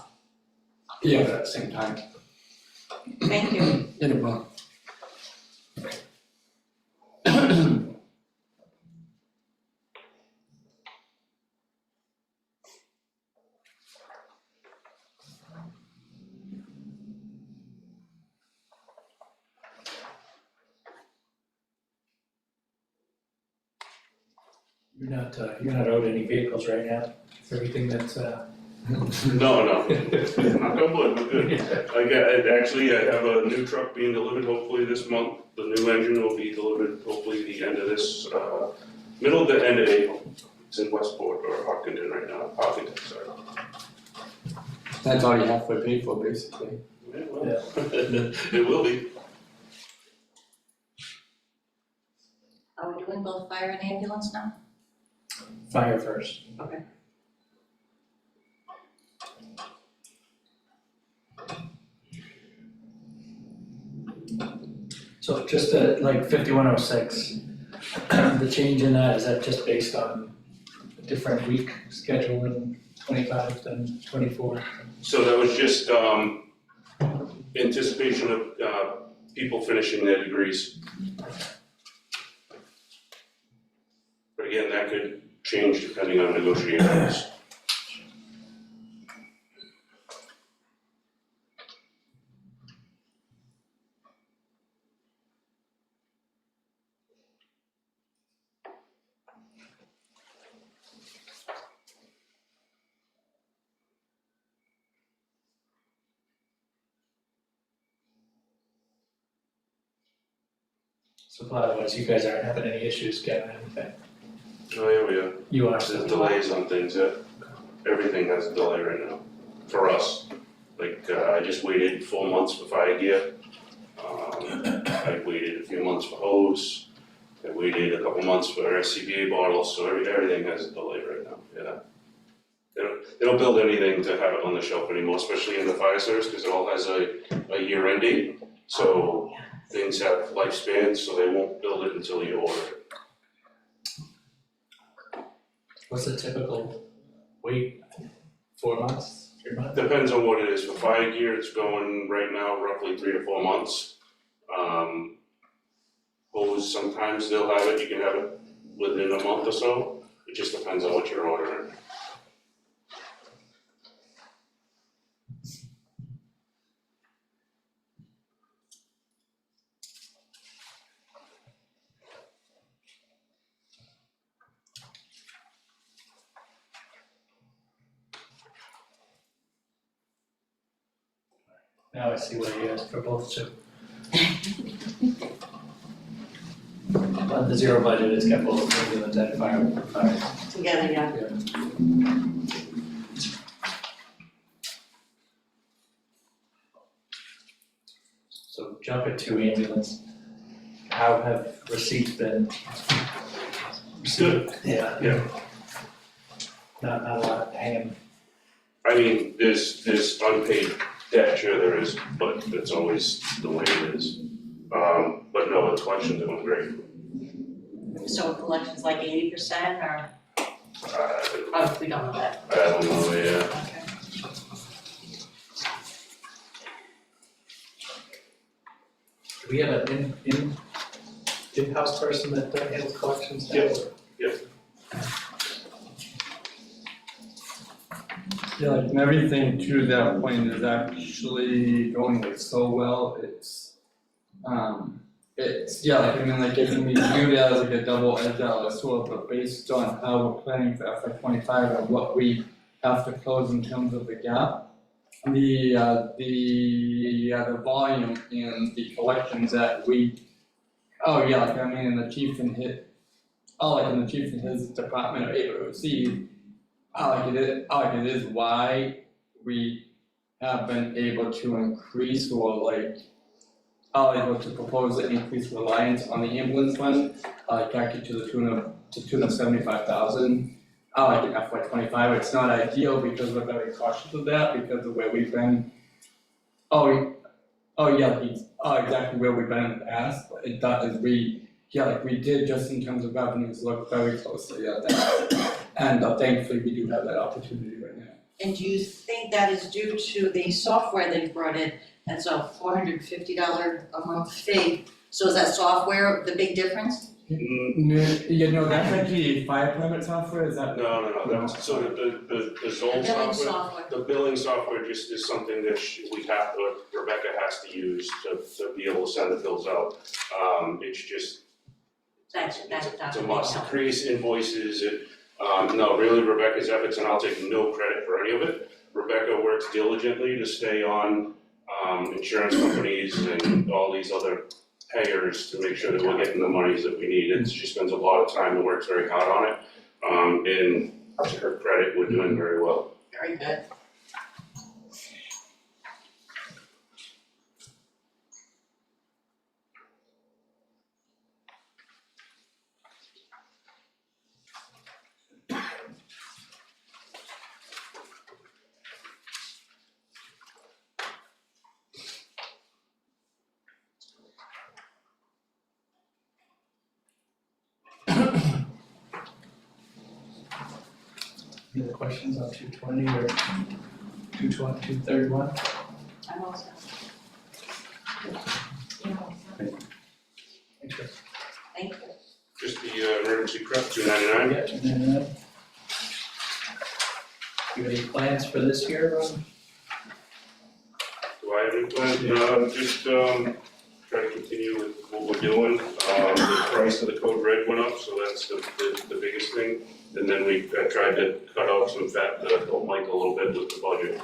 at the same time. Thank you. In a month. You're not owed any vehicles right now, everything that's, No, knock on wood, we're good. I have a new truck being delivered hopefully this month. The new engine will be delivered hopefully the end of this, middle to end of April. It's in Westport or Hopkinton right now, Hopkinton, sorry. That's all you have to pay for, basically. Yeah, well, it will be. Are we doing both fire and ambulance now? fire first. Okay. So just like 5106, the change in that, is that just based on a different week schedule in 25 than 24? So that was just, anticipation of, people finishing their degrees. But again, that could change depending on negotiations. Supply wise, you guys aren't having any issues getting anything? Oh, yeah, we are. You are. There's delays on things, everything has a delay right now, for us. Like, I just waited 4 months for fire gear. I waited a few months for hose. I waited a couple months for SCBA bottles, so everything has a delay right now, yeah. They don't build anything to have it on the shelf anymore, especially in the fire service, because it all has a year end date. So things have lifespans, so they won't build it until you order it. What's the typical wait? 4 months, 3 months? Depends on what it is. For fire gear, it's going right now roughly 3 to 4 months. Hose, sometimes they'll have it, you can have it within a month or so. It just depends on what you're ordering. Now I see why you asked for both too. On the zero budget, it's got both ambulance and fire. Together, yeah. So jump it to ambulance. How have receipts been? Good. Yeah. Yeah. Not a lot hanging. I mean, there's unpaid debt, sure there is, but that's always the way it is. But no, the collections are going great. So collections like 80% or, oh, we don't know that. I don't know, yeah. Okay. Do we have an in-house person that handles collections now? Yes. Yes. Yeah, like, and everything to that point is actually going like so well, yeah, like, I mean, like, it can be viewed as like a double-edged sword, but based on how we're planning for FY 25 and what we have to close in terms of the gap, the volume in the collections that like, I mean, and the chief and his department are able to receive, it is why we have been able to increase or able to propose an increased reliance on the ambulance fund, actually to the tune of 75,000. In FY 25, it's not ideal because we're very cautious of that because of where we've been. Exactly where we've been in the past, but it does, we did just in terms of revenues look very closely at that. And thankfully, we do have that opportunity right now. And do you think that is due to the software that you brought in? That's a $450 a month fee. So is that software the big difference? That's actually fire permit software, is that? No, that's, so the Zoll Billing software, the billing software just is something that Rebecca has to use to be able to send the bills out. It's just, That's it's a must, it creates invoices, no, really Rebecca's efforts, and I'll take no credit for any of it. Rebecca works diligently to stay on insurance companies and all these other payers to make sure that we're getting the monies that we need. She spends a lot of time and works very hard on it. And to her credit, we're doing very well. Very good. Any other questions on 220 or 231? I'm all set. Thanks, Chris. Thank you. Just the emergency prep, 299. Yeah, 299. You have any plans for this year, Ron? Do I have any plans? Just try to continue with what we're doing. The price of the code red went up, so that's the biggest thing. And then we tried to cut off some fat to help Mike a little bit with the budget.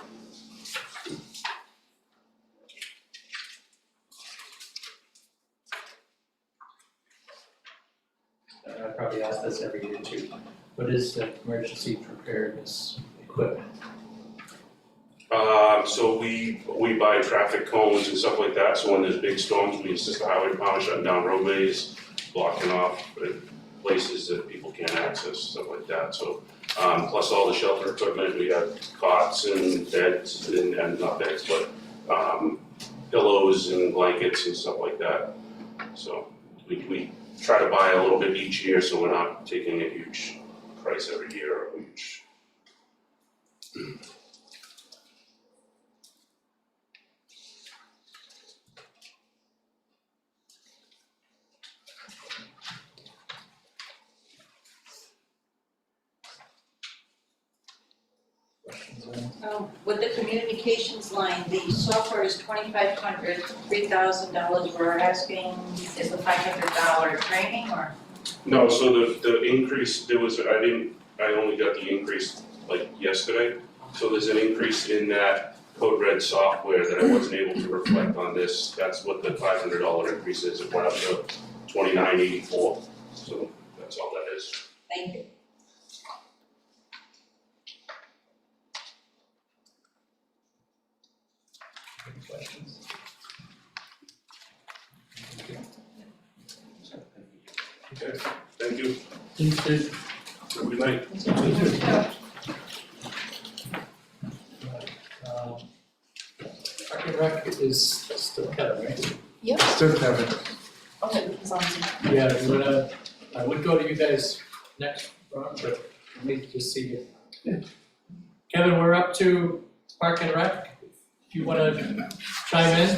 I probably ask this every year too. What is the emergency preparedness equipment? So we buy traffic cones and stuff like that, so when there's big storms, we assist the highway department shutting down roadways, blocking off places that people can't access, stuff like that, so. Plus all the shelter equipment, we have cots and beds and not beds, but pillows and blankets and stuff like that. So we try to buy a little bit each year, so we're not taking a huge price every year or huge. With the communications line, the software is $2,500, $3,000, we're asking, is the $500 training or? No, so the increase, I only got the increase like yesterday. So there's an increase in that code red software that I wasn't able to reflect on this. That's what the $500 increase is. It went up to $2,984. So that's all that is. Thank you. Any questions? Okay, thank you. Please do. Have a good night. Park and Rec is still Kevin, right? Still Kevin. Okay, as long as you- Yeah, I would go to you guys next, Ron, but let me just see you. Kevin, we're up to Park and Rec. If you wanna chime in?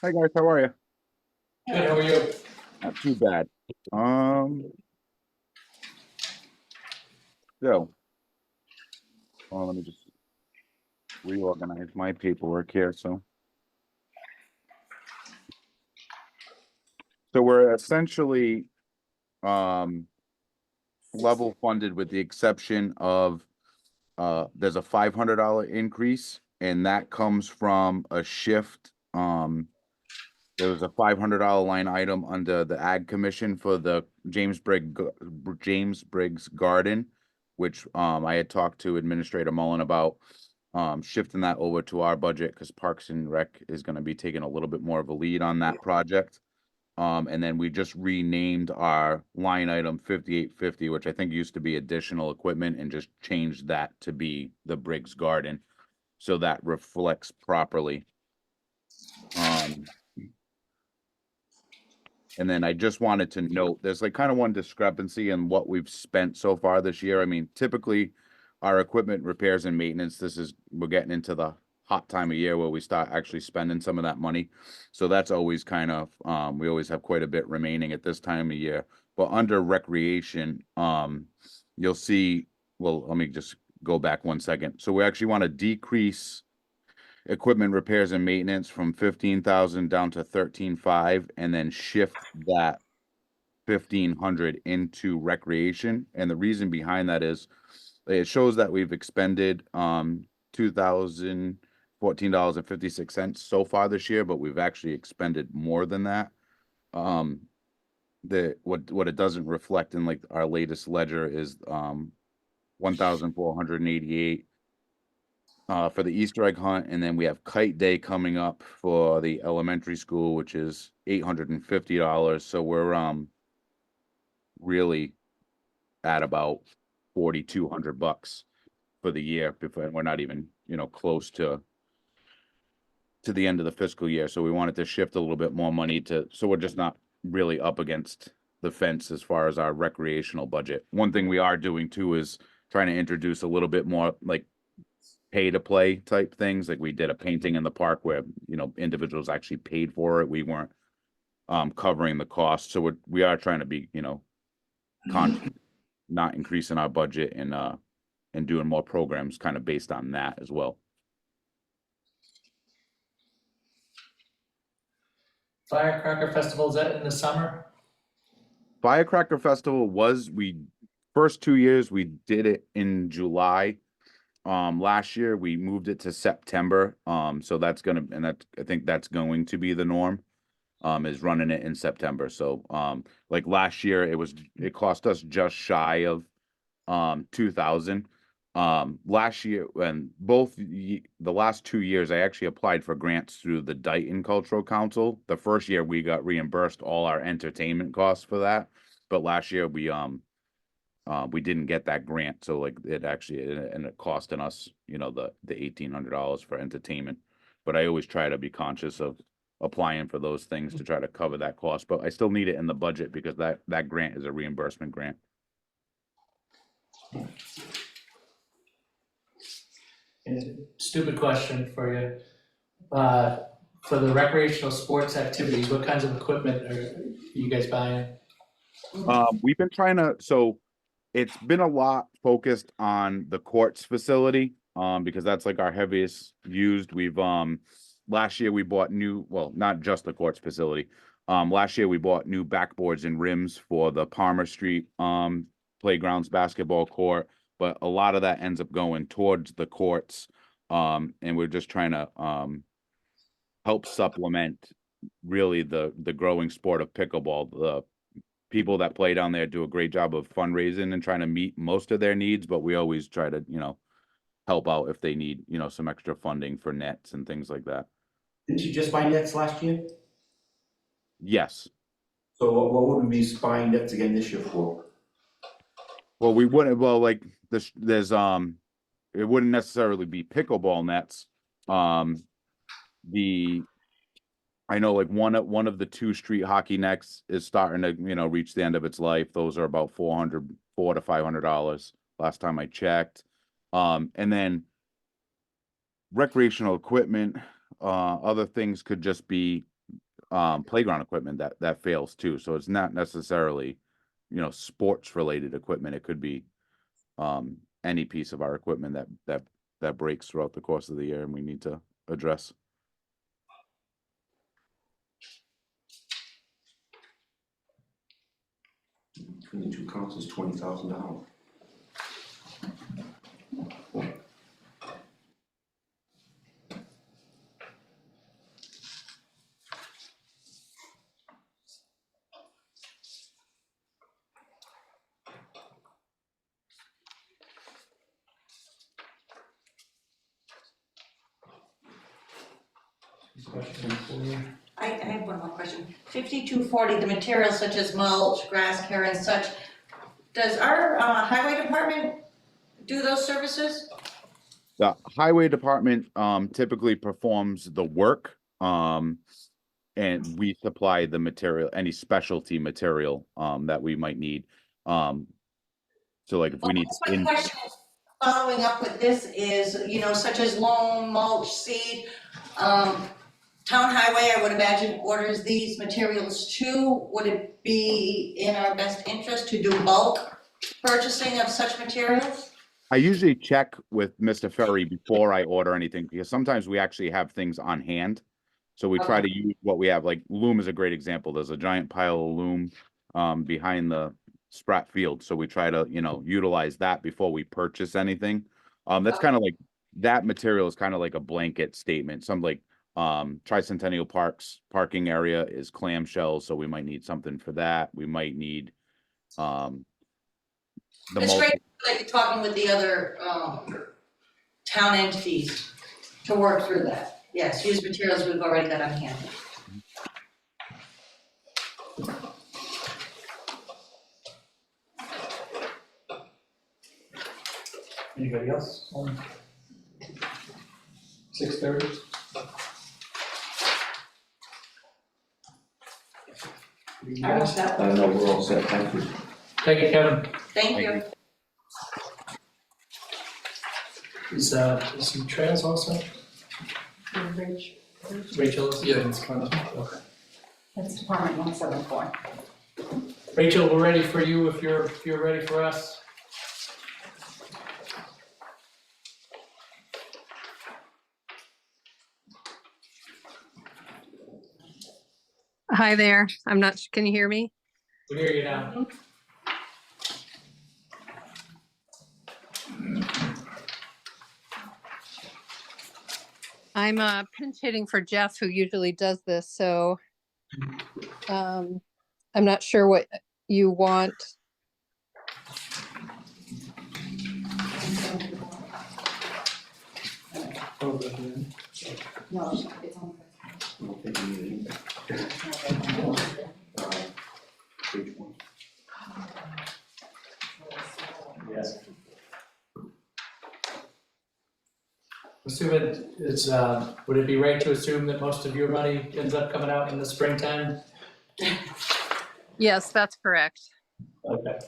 Hi guys, how are you? Good, how are you? Not too bad. So, let me just reorganize my paperwork here. So we're essentially level funded with the exception of there's a $500 increase, and that comes from a shift. There was a $500 line item under the Ag Commission for the James Briggs Garden, which I had talked to Administrator Mullen about shifting that over to our budget because Parks and Rec is going to be taking a little bit more of a lead on that project. And then we just renamed our line item 5850, which I think used to be additional equipment, and just changed that to be the Briggs Garden. So that reflects properly. And then I just wanted to note, there's like kind of one discrepancy in what we've spent so far this year. I mean, typically our equipment repairs and maintenance, we're getting into the hot time of year where we start actually spending some of that money. So that's always kind of, we always have quite a bit remaining at this time of year. But under recreation, you'll see, well, let me just go back 1 second. So we actually want to decrease equipment repairs and maintenance from 15,000 down to 13,500, and then shift that 1,500 into recreation. And the reason behind that is it shows that we've expended $2,014.56 so far this year, but we've actually expended more than that. What it doesn't reflect in like our latest ledger is 1,488 for the Easter egg hunt, and then we have Kite Day coming up for the elementary school, which is $850. So we're really at about $4,200 for the year before, and we're not even close to the end of the fiscal year. So we wanted to shift a little bit more money so we're just not really up against the fence as far as our recreational budget. One thing we are doing too is trying to introduce a little bit more like pay to play type things. Like we did a painting in the park where individuals actually paid for it. We weren't covering the cost. So we are trying to be not increasing our budget and doing more programs kind of based on that as well. Firecracker Festival, is that in the summer? Firecracker Festival first 2 years we did it in July. Last year we moved it to September. So I think that's going to be the norm, is running it in September. So, like last year it cost us just shy of, 2,000. Last year, and the last 2 years, I actually applied for grants through the Dayton Cultural Council. The first year we got reimbursed all our entertainment costs for that, but last year we didn't get that grant, so like it ended up costing us, the $1,800 for entertainment. But I always try to be conscious of applying for those things to try to cover that cost. But I still need it in the budget because that grant is a reimbursement grant. Stupid question for you. For the recreational sports activities, what kinds of equipment are you guys buying? We've been so it's been a lot focused on the courts facility, because that's like our heaviest used. We've last year we bought not just the courts facility. Last year we bought new backboards and rims for the Palmer Street playgrounds basketball court, but a lot of that ends up going towards the courts. And we're just trying to help supplement really the growing sport of pickleball. The people that play down there do a great job of fundraising and trying to meet most of their needs, but we always try to, help out if they need, some extra funding for nets and things like that. Didn't you just buy nets last year? Yes. So what would we be buying nets again this year for? Well, we wouldn't, well, like, there's, it wouldn't necessarily be pickleball nets. I know like one of the two street hockey nets is starting to, reach the end of its life. Those are about $400 to $500 last time I checked. And then recreational equipment, other things could just be playground equipment that fails too. So it's not necessarily, sports related equipment. It could be any piece of our equipment that breaks throughout the course of the year and we need to address. Between the two accounts is $20,000. I have one more question. 5240, the materials such as mulch, grass care and such, does our highway department do those services? The highway department typically performs the work, and we supply the material, any specialty material that we might need. So like if we need My question is, following up with this is, such as loam, mulch, seed, Town Highway, I would imagine, orders these materials too. Would it be in our best interest to do bulk purchasing of such materials? I usually check with Mr. Ferry before I order anything because sometimes we actually have things on hand. So we try to use what we have. Like loom is a great example. There's a giant pile of loom behind the Spratt Field. So we try to, utilize that before we purchase anything. That's kind of like that material is kind of like a blanket statement. Some like Tricentennial Park's parking area is clamshells, so we might need something for that. We might need It's great that you're talking with the other town entities to work through that. Yes, use materials we've already got on hand. Anybody else on 6:30? I was that. I know we're all set, thank you. Thank you, Kevin. Thank you. Is some trails also? Rachel? Yeah, it's kind of, Okay. That's Department 174. Rachel, we're ready for you if you're ready for us. Hi there. I'm not, can you hear me? We hear you now. I'm pinch hitting for Jeff, who usually does this, so I'm not sure what you want. No, it's on. Page one. Yes. Assuming it's, would it be right to assume that most of your money ends up coming out in the springtime? Yes, that's correct. Okay.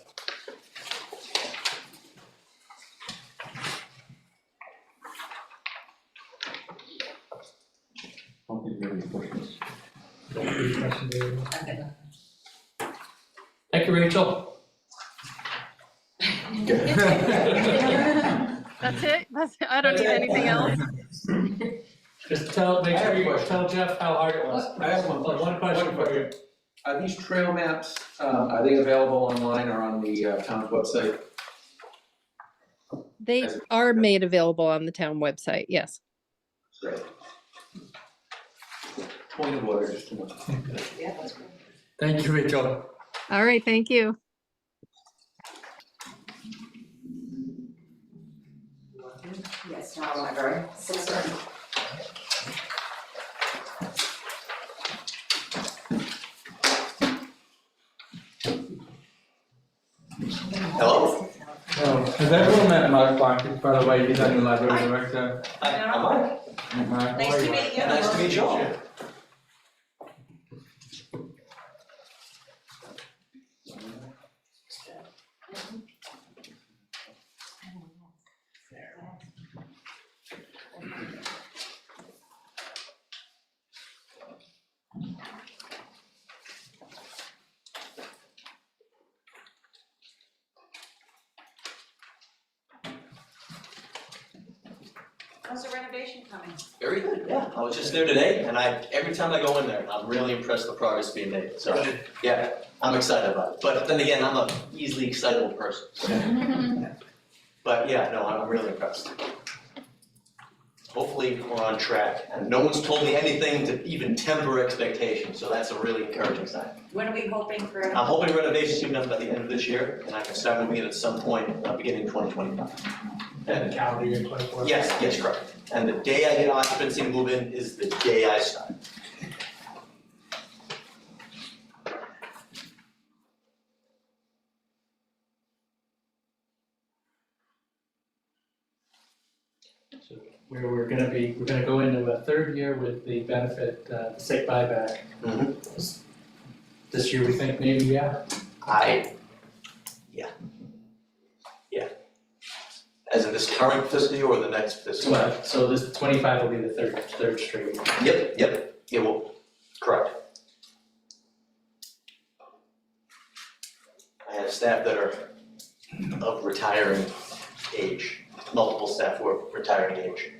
Don't think we have any questions. Thank you, Rachel. That's it? I don't need anything else. Just make sure you tell Jeff how hard it was. I have one question. One question for you. Are these trail maps, are they available online or on the town's website? They are made available on the town website, yes. Great. Point of order, just to know. Yeah, that's great. Thank you, Rachel. All right, thank you. Yes, now library, 6:30. Mark Clark, by the way, he's our new library director. I'm Mark. Mark, Nice to meet you. Nice to meet you all. How's the renovation coming? Very good, yeah. I was just there today, and every time I go in there, I'm really impressed with the progress being made. So, yeah, I'm excited about it. But then again, I'm a easily excitable person. So. But yeah, no, I'm really impressed. Hopefully, we're on track, and no one's told me anything to even temper expectations, so that's a really encouraging sign. When are we hoping for? I'm hoping renovations will be done by the end of this year, and I can start moving it at some point, beginning 2025. And the calendar year 24? Yes, correct. And the day I get occupancy and move in is the day I start. So we're gonna go into a third year with the benefit, the state buyback. This year we think maybe, yeah? As in this current fiscal year or the next fiscal year? Well, so this 25 will be the third straight. Yep, it will, correct. I have staff that are of retiring age, multiple staff who are retiring age.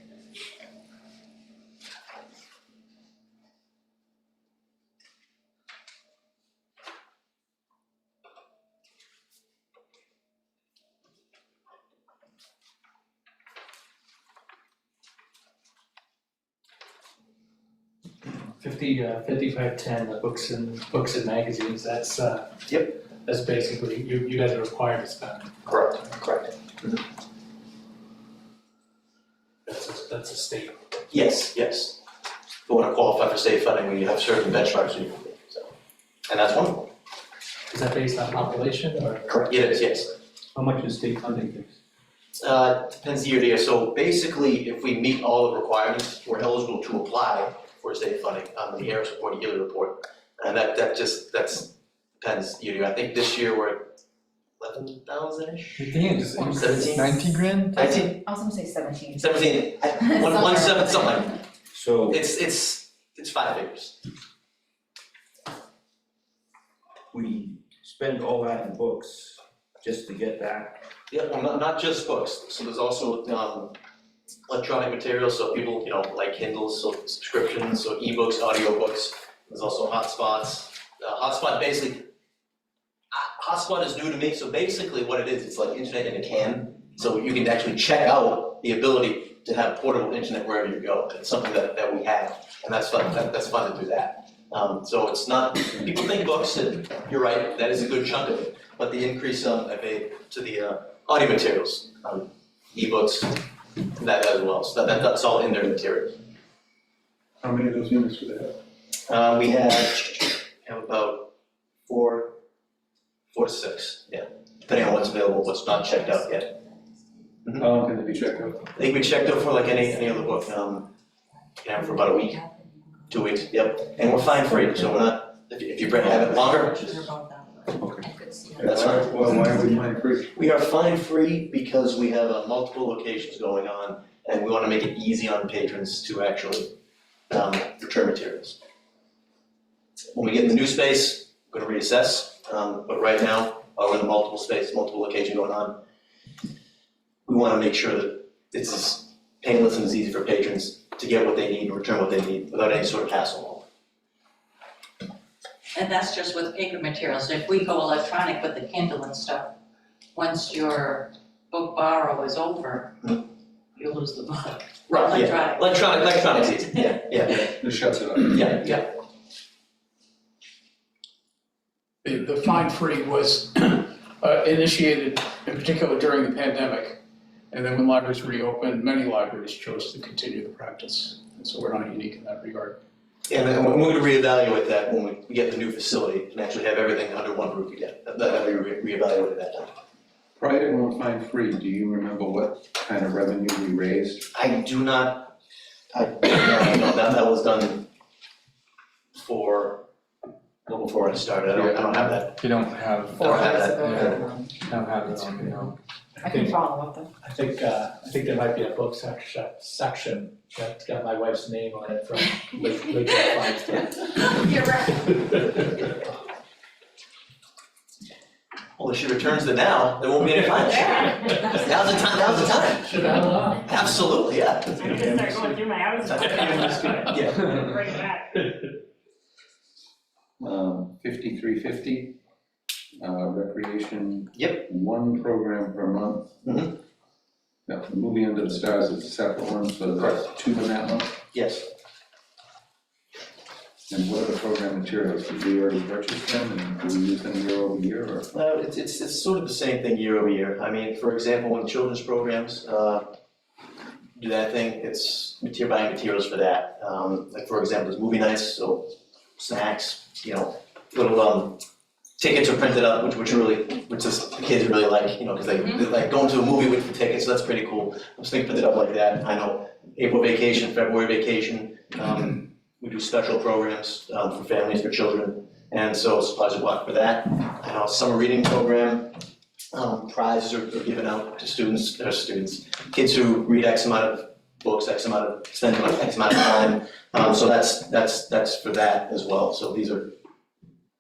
$55.10, the books and magazines, that's, Yep. That's basically, you guys are required to spend. Correct. That's a state. Yes. If you want to qualify for state funding, we have certain benchmarks we can meet, so. And that's one of them. Is that based on population or? Correct, it is, yes. How much is state funding fixed? Depends year to year, so basically, if we meet all the requirements, we're eligible to apply for state funding on the Harris report, yearly report. And that depends year to year. I think this year we're at 11,000-ish. I think it's 17? 90 grand? 19? I was gonna say 17. 17, one seven, something like that. So It's 5 figures. we spend all that in books just to get that. Yeah, well, not just books, so there's also electronic materials, so people, like Kindles, so subscriptions, so ebooks, audiobooks. There's also hotspots. Hotspot is new to me, so basically what it is, it's like internet in a can. So you can actually check out the ability to have portable internet wherever you go. It's something that we have, and that's fun. That's fun to do that. So it's not, people think books, and you're right, that is a good chunk of it. But the increase I made to the audio materials, ebooks, that as well. So that's all in their materials. How many of those units do they have? We have about 4 to 6, yeah, depending on what's available, what's not checked out yet. How long can they be checked out? They can be checked out for like any other book, for about a week, 2 weeks, yep. And we're fine free, so we're not, if you have it longer, that's fine. Well, why are we fine free? We are fine free because we have multiple locations going on, and we want to make it easy on patrons to actually return materials. When we get in the new space, we're going to reassess, but right now, we're in the multiple location going on. We want to make sure that it's as painless and as easy for patrons to get what they need and return what they need without any sort of hassle. And that's just with paper materials. If we go electronic with the Kindle and stuff, once your book borrow is over, you lose the book. Right, yeah. Electronics, easy. Yeah. It shuts it off. Yeah. The fine free was initiated in particular during the pandemic. And then when libraries reopened, many libraries chose to continue the practice. And so we're not unique in that regard. And then we're going to reevaluate that when we get the new facility and actually have everything under one roof again. That we reevaluate at that time. Prior to going fine free, do you remember what kind of revenue we raised? I do not, no, that was done before I started, I don't have that. You don't have. I don't have that. Don't have it on, no. I can follow up though. I think there might be a book section that's got my wife's name on it from Lake Fine. You're right. Well, if she returns it now, there won't be any fines. Now's the time. Should have allowed. Absolutely, yeah. I'm gonna start going through my hours. Yeah. Bring it back. 5350, recreation. Yep. One program per month. Mhm. Now, the movie Under the Stars is a separate one, so that's two in that month. Yes. And what are the program materials? Did we already purchase them and do we use them year over year or? It's sort of the same thing year over year. I mean, for example, when children's programs do that thing, it's buying materials for that. Like for example, there's movie nights, so snacks, little tickets are printed up, which the kids really like, because they like going to a movie with the tickets, so that's pretty cool. Those things printed up like that. I know April vacation, February vacation, we do special programs for families, for children, and so supplies are bought for that. I know summer reading program, prizes are given out to kids who read X amount of books, spend X amount of time. So that's for that as well. So these are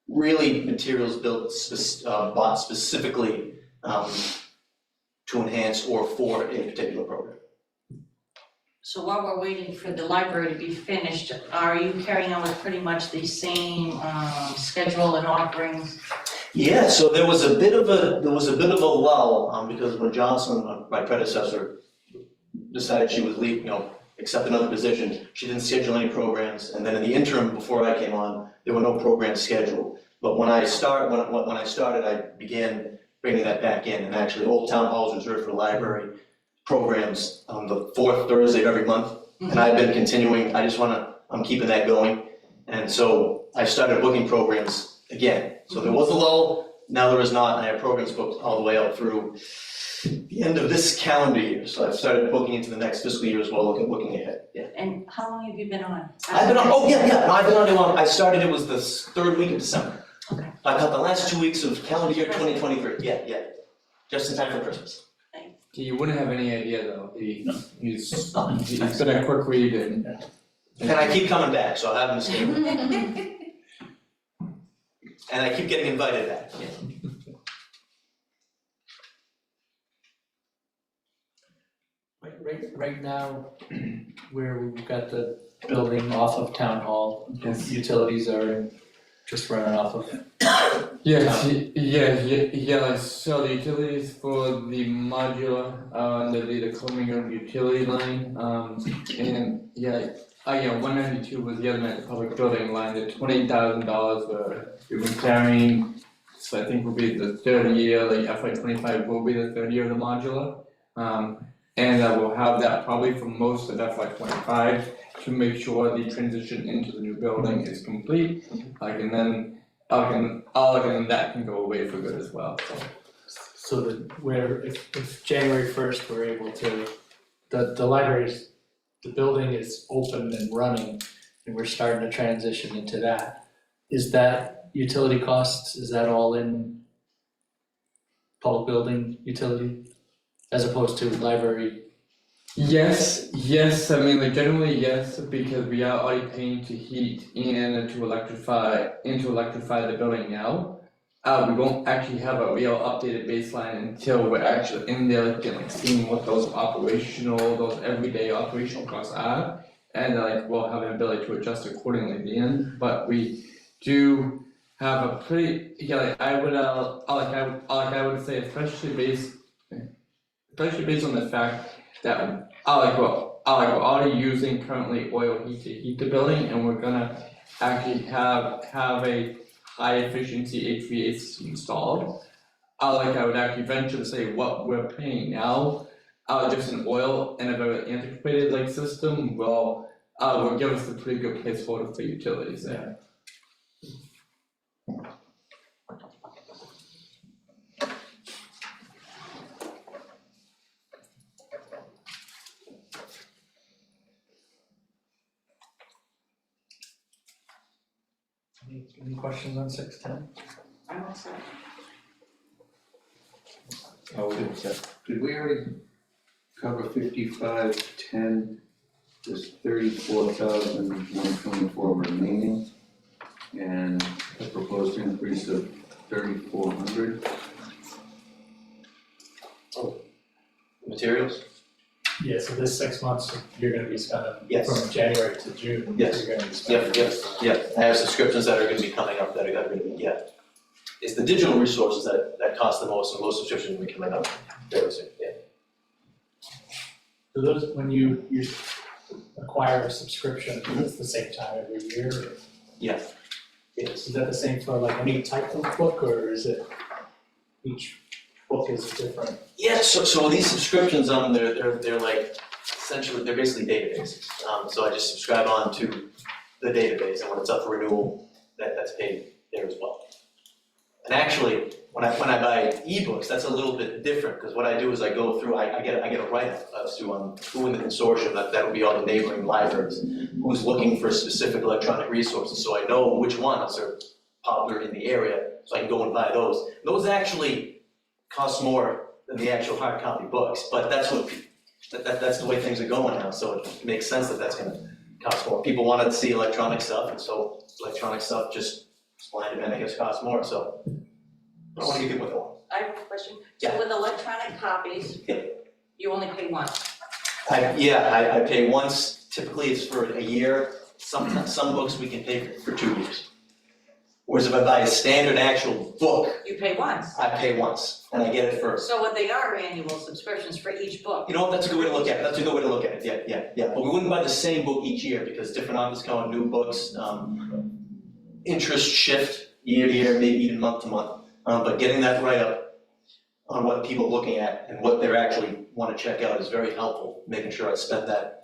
really materials bought specifically to enhance or for a particular program. So while we're waiting for the library to be finished, are you carrying on with pretty much the same schedule and offerings? Yeah, so there was a bit of a lull, because when Jocelyn, my predecessor, decided she would leave, accept another position, she didn't schedule any programs, and then in the interim, before I came on, there were no programs scheduled. But when I started, I began bringing that back in, and actually Old Town Hall is reserved for library programs on the fourth Thursday of every month, and I've been continuing, I'm keeping that going, and so I started booking programs again. So there was a lull, now there is not, and I have programs booked all the way out through the end of this calendar year, so I've started booking into the next fiscal year as well, looking ahead, yeah. And how long have you been on? I've been on, I've been on, I started, it was the third week of December. Okay. I got the last 2 weeks of calendar year 2023, yeah, just in time for Christmas. You wouldn't have any idea though, he's been a quick read and. And I keep coming back, so I haven't escaped. And I keep getting invited back, yeah. Right now, where we've got the building off of Town Hall, utilities are just running off of. Yeah, so the utilities for the modular, under the Comingham utility line, and yeah, 192 was the other night, the public building line, the $20,000 we've been carrying, so I think will be the third year, like FY25 will be the third year of the modular. And we'll have that probably for most of FY25 to make sure the transition into the new building is complete, and then that can go away for good as well, so. So that if January 1st we're able to, the library's, the building is open and running and we're starting to transition into that, is that utility costs, is that all in public building utility as opposed to library? Yes, I mean, generally yes, because we are already paying to heat and to electrify the building now. We won't actually have a real updated baseline until we're actually in there, seeing what those everyday operational costs are. And we'll have an ability to adjust accordingly at the end, but we do have a pretty, I would say especially based on the fact that we're already using currently oil heat to heat the building, and we're gonna actually have a high efficiency HVAC system installed. I would actually venture to say what we're paying now, just in oil and a very antiquated system will give us a pretty good placeholder for utilities there. Any questions on 610? I'm all set. Oh, did we already cover 5510? There's 34,124 remaining, and a proposed increase of 3,400. Materials? Yeah, so this 6 months, you're gonna be spending Yes. from January to June. Yes. You're gonna be spending. Yep. I have subscriptions that are gonna be coming up that are gonna be, It's the digital resources that cost the most, and those subscriptions will be coming up very soon, So those, when you acquire a subscription, it's the same time every year? Or Yes. is that the same for like any type of book, or is it each book is different? Yeah, so these subscriptions, they're like, essentially, they're basically databases. So I just subscribe on to the database, and when it's up for renewal, that's paid there as well. And actually, when I buy ebooks, that's a little bit different, because what I do is I go through, I get a write-up as to who in the consortium, that would be all the neighboring libraries, who's looking for specific electronic resources, so I know which ones are popular in the area, so I can go and buy those. Those actually cost more than the actual hard copy books, but that's the way things are going now, so it makes sense that that's gonna cost more. People wanted to see electronic stuff, and so electronic stuff just supply and demand, I guess, costs more, so I don't wanna give people what they want. I have a question. Yeah. So with electronic copies, you only pay once? I pay once, typically it's for a year, some books we can pay for 2 years. Whereas if I buy a standard actual book, You pay once. I pay once, and I get it for, So what they are annual subscriptions for each book? you know what, that's a good way to look at it, yeah. But we wouldn't buy the same book each year, because different authors come out with new books, interest shift year to year, maybe even month to month. But getting that write-up on what people are looking at and what they actually want to check out is very helpful, making sure I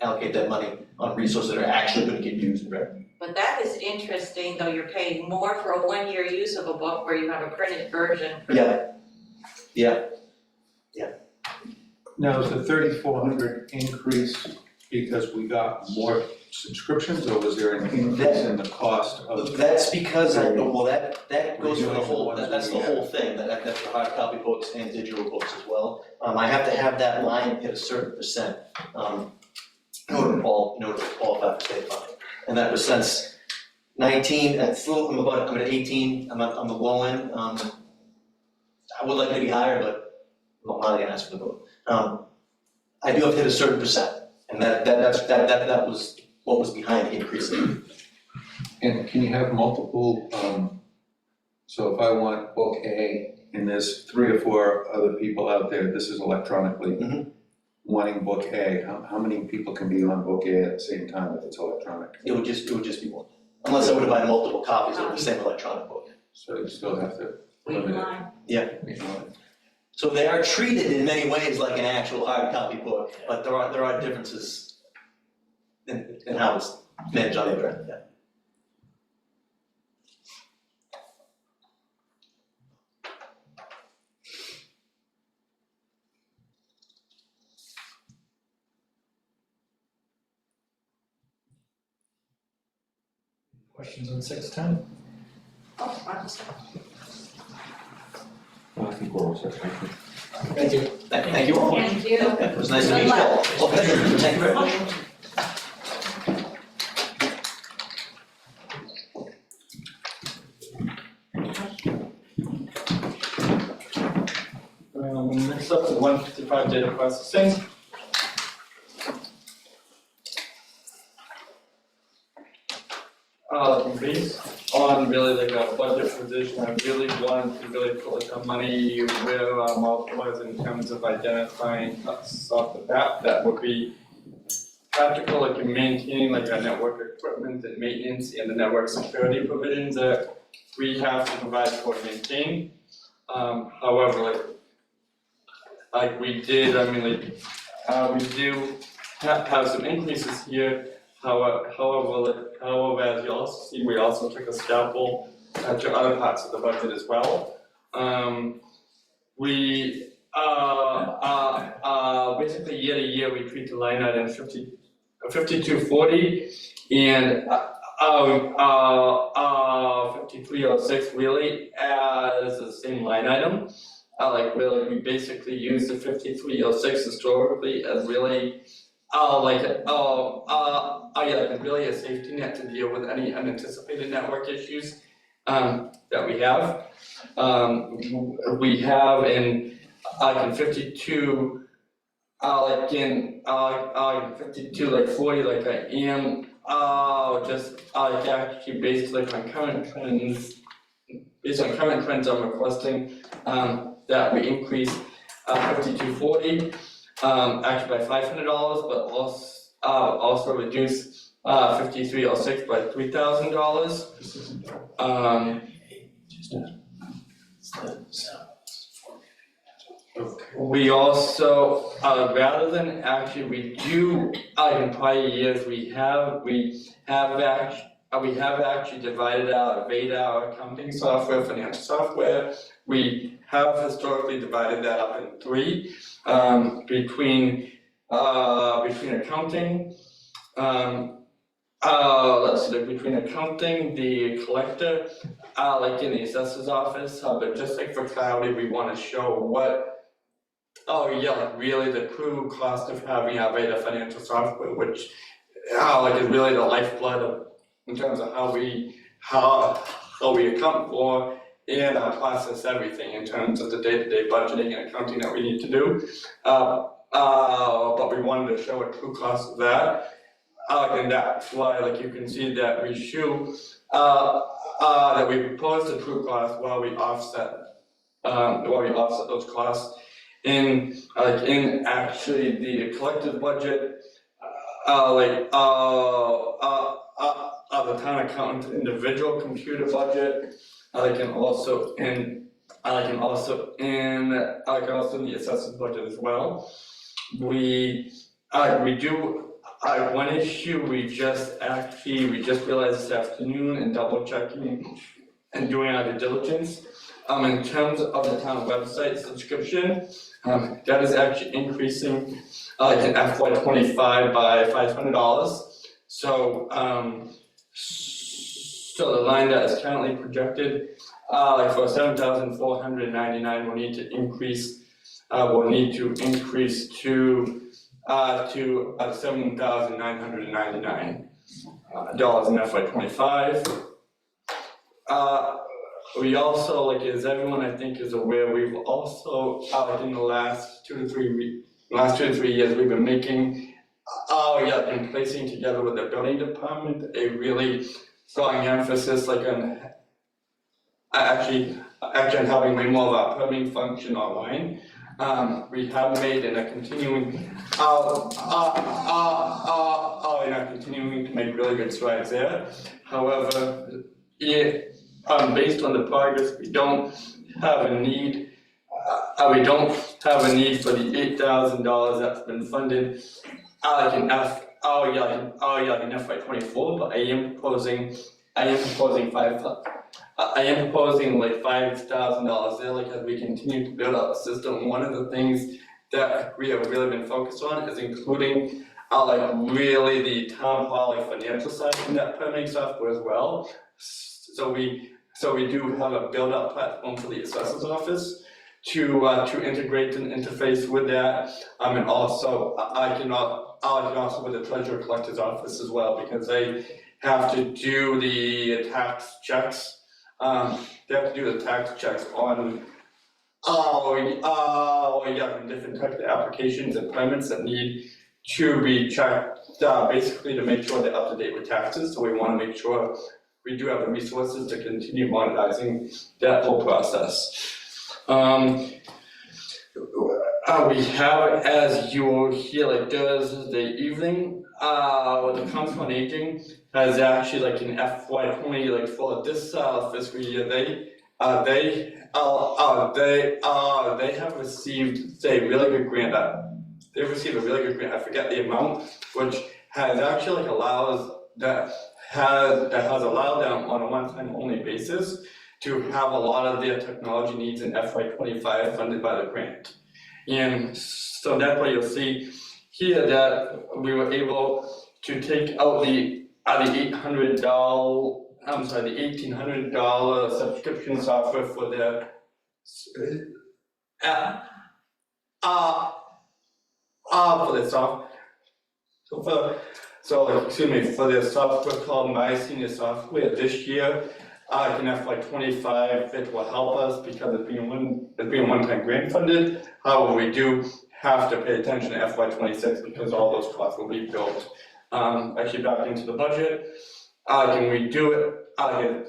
allocate that money on resources that are actually going to get used and read. But that is interesting, though you're paying more for a one-year use of a book where you have a printed version. Yeah. Now, is the 3,400 increase because we got more subscriptions, or was there an increase in the cost of? That's because, that goes for the whole, that's the whole thing, that's for hard copy books and digital books as well. I have to have that line hit a certain percent, in order to qualify for state funding. And that percent's 19, I'm at 18, I'm on the low end. I would like it to be higher, but I'm not gonna ask for the vote. I do have to hit a certain percent, and that was what was behind the increase. And can you have multiple, so if I want book A, and there's 3 or 4 other people out there, this is electronically, wanting book A, how many people can be on book A at the same time if it's electronic? It would just be one, unless I were to buy multiple copies of the same electronic book. So you still have to Wait in limit it. line. Yeah. So they are treated in many ways like an actual hard copy book, but there are differences in how it's managed on the other end, Questions on 610? Oh, I'm sorry. I think we're all set, thank you. Thank you. Thank you all. Thank you. It was nice to meet you all. Well, thank you very much. Next up is 155 data processing. Based on really like a budget position, I really wanted to really put like the money where our mouth was in terms of identifying us off the bat that would be practical, like in maintaining like our network equipment and maintenance and the network security provisions that we have to provide for and maintain. However, like we did, we do have some increases here. However, as you also see, we also took a scalpel to other parts of the budget as well. We basically year to year we treat the line item 5240, and 5306 really as the same line item. Really, we basically use the 5306 historically as really, really a safety net to deal with any unanticipated network issues, that we have. We have in 52, in 52, 40, I am, actually based on current trends, I'm requesting, that we increase, 5240, actually by $500, but also reduce, 5306 by $3,000. We also, rather than actually, we do, in prior years, we have actually divided out our accounting software, financial software. We have historically divided that up in three, between accounting, between accounting, the collector, in the assessor's office, but just for clarity, we want to show what, really the true cost of having our Veda financial software, which, is really the lifeblood of, in terms of how we account for and process everything in terms of the day-to-day budgeting and accounting that we need to do. But we wanted to show a true cost of that. And that's why, you can see that we show, that we propose the true cost while we offset those costs. In actually the collective budget, the town accountant individual computer budget, and also in the assessment budget as well. We do. One issue we just realized this afternoon and double checking and doing our due diligence. In terms of the town website subscription, that is actually increasing in FY25 by $500. So the line that is currently projected, for $7,499, we'll need to increase to $7,999 in FY25. We also, as everyone I think is aware, we've also, in the last 2 to 3 years, we've been making, and placing together with the building department a really strong emphasis, on actually having way more of our permitting function online. We have made and are continuing, to make really good strides there. However, based on the progress, we don't have a need. We don't have a need for the $8,000 that's been funded in FY24, but I am proposing $5,000 there, as we continue to build out the system. One of the things that we have really been focused on is including really the town hall financial side in that permitting software as well. So we do have a build-out platform for the assessor's office to integrate and interface with that, and also I can also with the treasurer collector's office as well, because they have to do the tax checks. They have to do the tax checks on different types of applications and permits that need to be checked, basically to make sure they're up to date with taxes. So we want to make sure we do have the resources to continue monetizing that whole process. We have, as you will hear, Thursday evening, the Council on Aging has actually, in FY20, for this fiscal year, they have received a really good grant. They've received a really good grant. I forget the amount, which has actually allowed them on a one-time only basis to have a lot of their technology needs in FY25 funded by the grant. And so that's why you'll see here that we were able to take out the the $1,800 subscription software for their for their for their software called My Senior Software this year. In FY25, it will help us because it's being one-time grant funded. However, we do have to pay attention to FY26 because all those costs will be built actually back into the budget. Can we do it? Can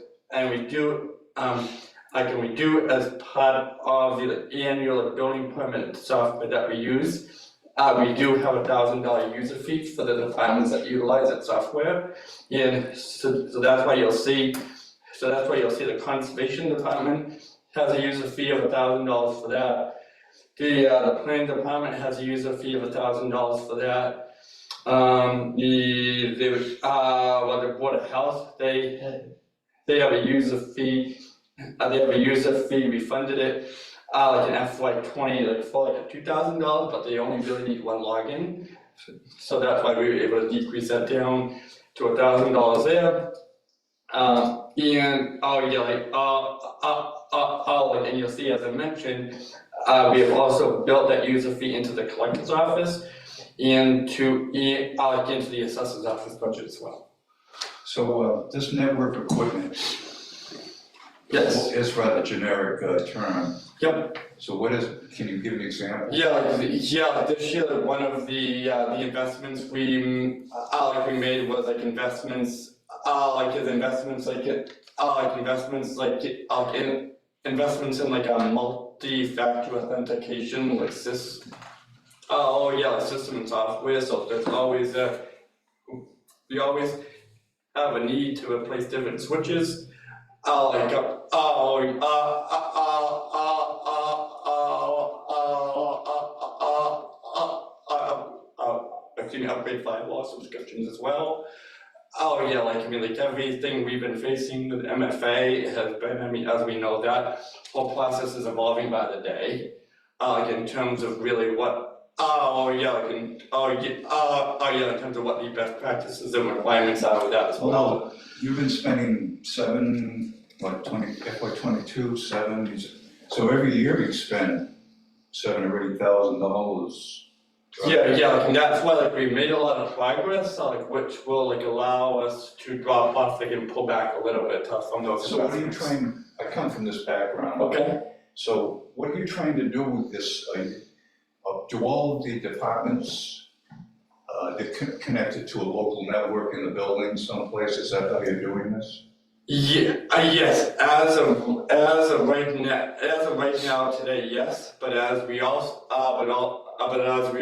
we do it as part of the annual building permit software that we use? We do have a $1,000 user fee for the departments that utilize that software, and so that's why you'll see. So that's why you'll see the conservation department has a user fee of $1,000 for that. The planning department has a user fee of $1,000 for that. The Board of Health, they have a user fee. We funded it like in FY20, like for like $2,000, but they only really need one login. So that's why we were able to decrease that down to $1,000 there. And you'll see, as I mentioned, we have also built that user fee into the collector's office and into the assessor's office budget as well. So this network equipment is rather generic term. Yep. So what is, can you give an example? This year one of the investments we made was investments in like a multi-factor authentication like system and software. So there's always we always have a need to replace different switches. Upgrade firewall subscriptions as well. Everything we've been facing with MFA has been, as we know, that whole process is evolving by the day. In terms of really what, in terms of what the best practices and requirements are with that as well. You've been spending FY22, so every year you spend $7,000 or $8,000. And that's why we made a lot of progress, which will allow us to drop off and pull back a little bit from those. So what are you trying? I come from this background. Okay. So what are you trying to do with this? Do all of the departments connected to a local network in the building someplace? Is that how you're doing this? Yes. As of right now today, yes. But as we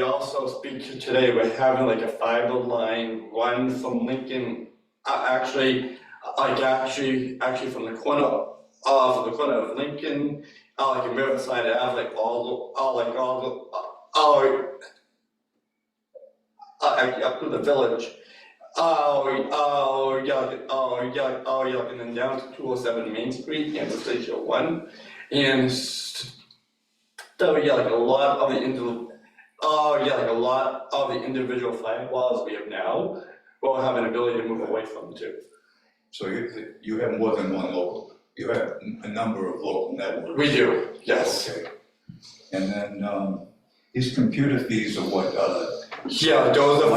also speak to today, we're having a fiber line run from Lincoln, actually from the corner of Lincoln, in Riverside Ave, up to the village. And then down to 207 Main Street and Station 1, and a lot of the individual firewalls we have now will have an ability to move away from too. So you have more than one local, you have a number of local networks? We do, yes. Okay. And then these computer fees are what? Those are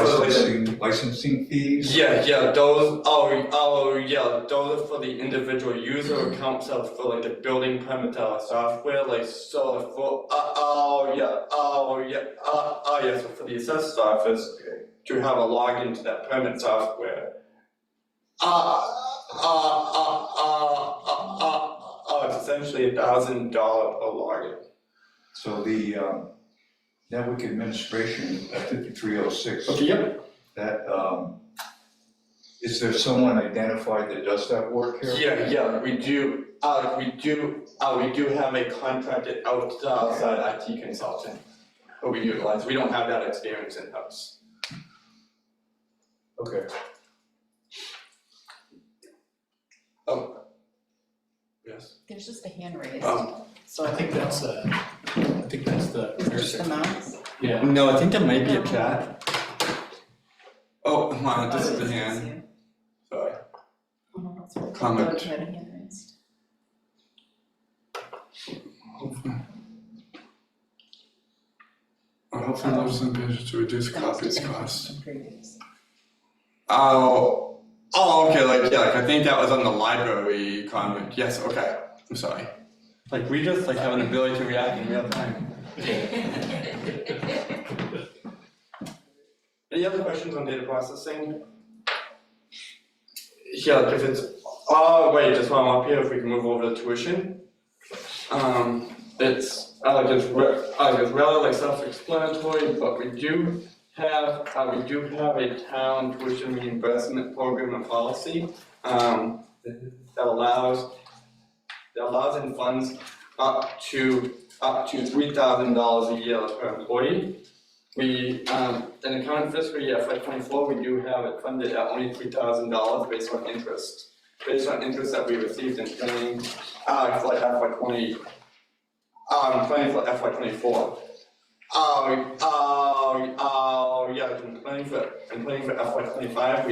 licensing fees? Those are for the individual user accounts for the building permit software, so for the assessor's office to have a login to that permit software. It's essentially $1,000 per login. So the network administration at 5306. Okay, yep. That is there someone identified that does that work here? We do. We do have a contracted outside IT consultant who we utilize. We don't have that experience in house. Okay. Oh. Yes. There's just a hand raised. So I think that's the Is this the mouse? Yeah. No, I think there might be a chat. Oh, come on, this is the hand. comment. Thought you had a hand raised. Hopefully there's some measures to reduce copies costs. Previous. Okay, like I think that was on the library comment, yes, okay, I'm sorry. Like, we just like have an ability to react in real time. Any other questions on data processing? Yeah, like if it's, wait, just while I'm up here, if we can move over to tuition. It's rather like self-explanatory, but we do have a town tuition reimbursement program and policy, that allows and funds up to $3,000 a year per employee. We, in the current fiscal year, FY24, we do have it funded at only $3,000 based on interest that we received in planning, for FY20, planning for FY24. Yeah, in planning for FY25,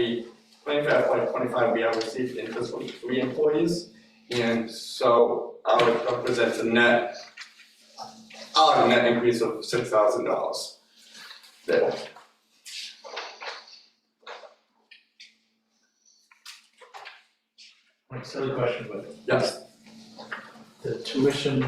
we have received interest from 3 employees, and so it represents a net increase of $6,000 there. Silly question, but Yes. the tuition,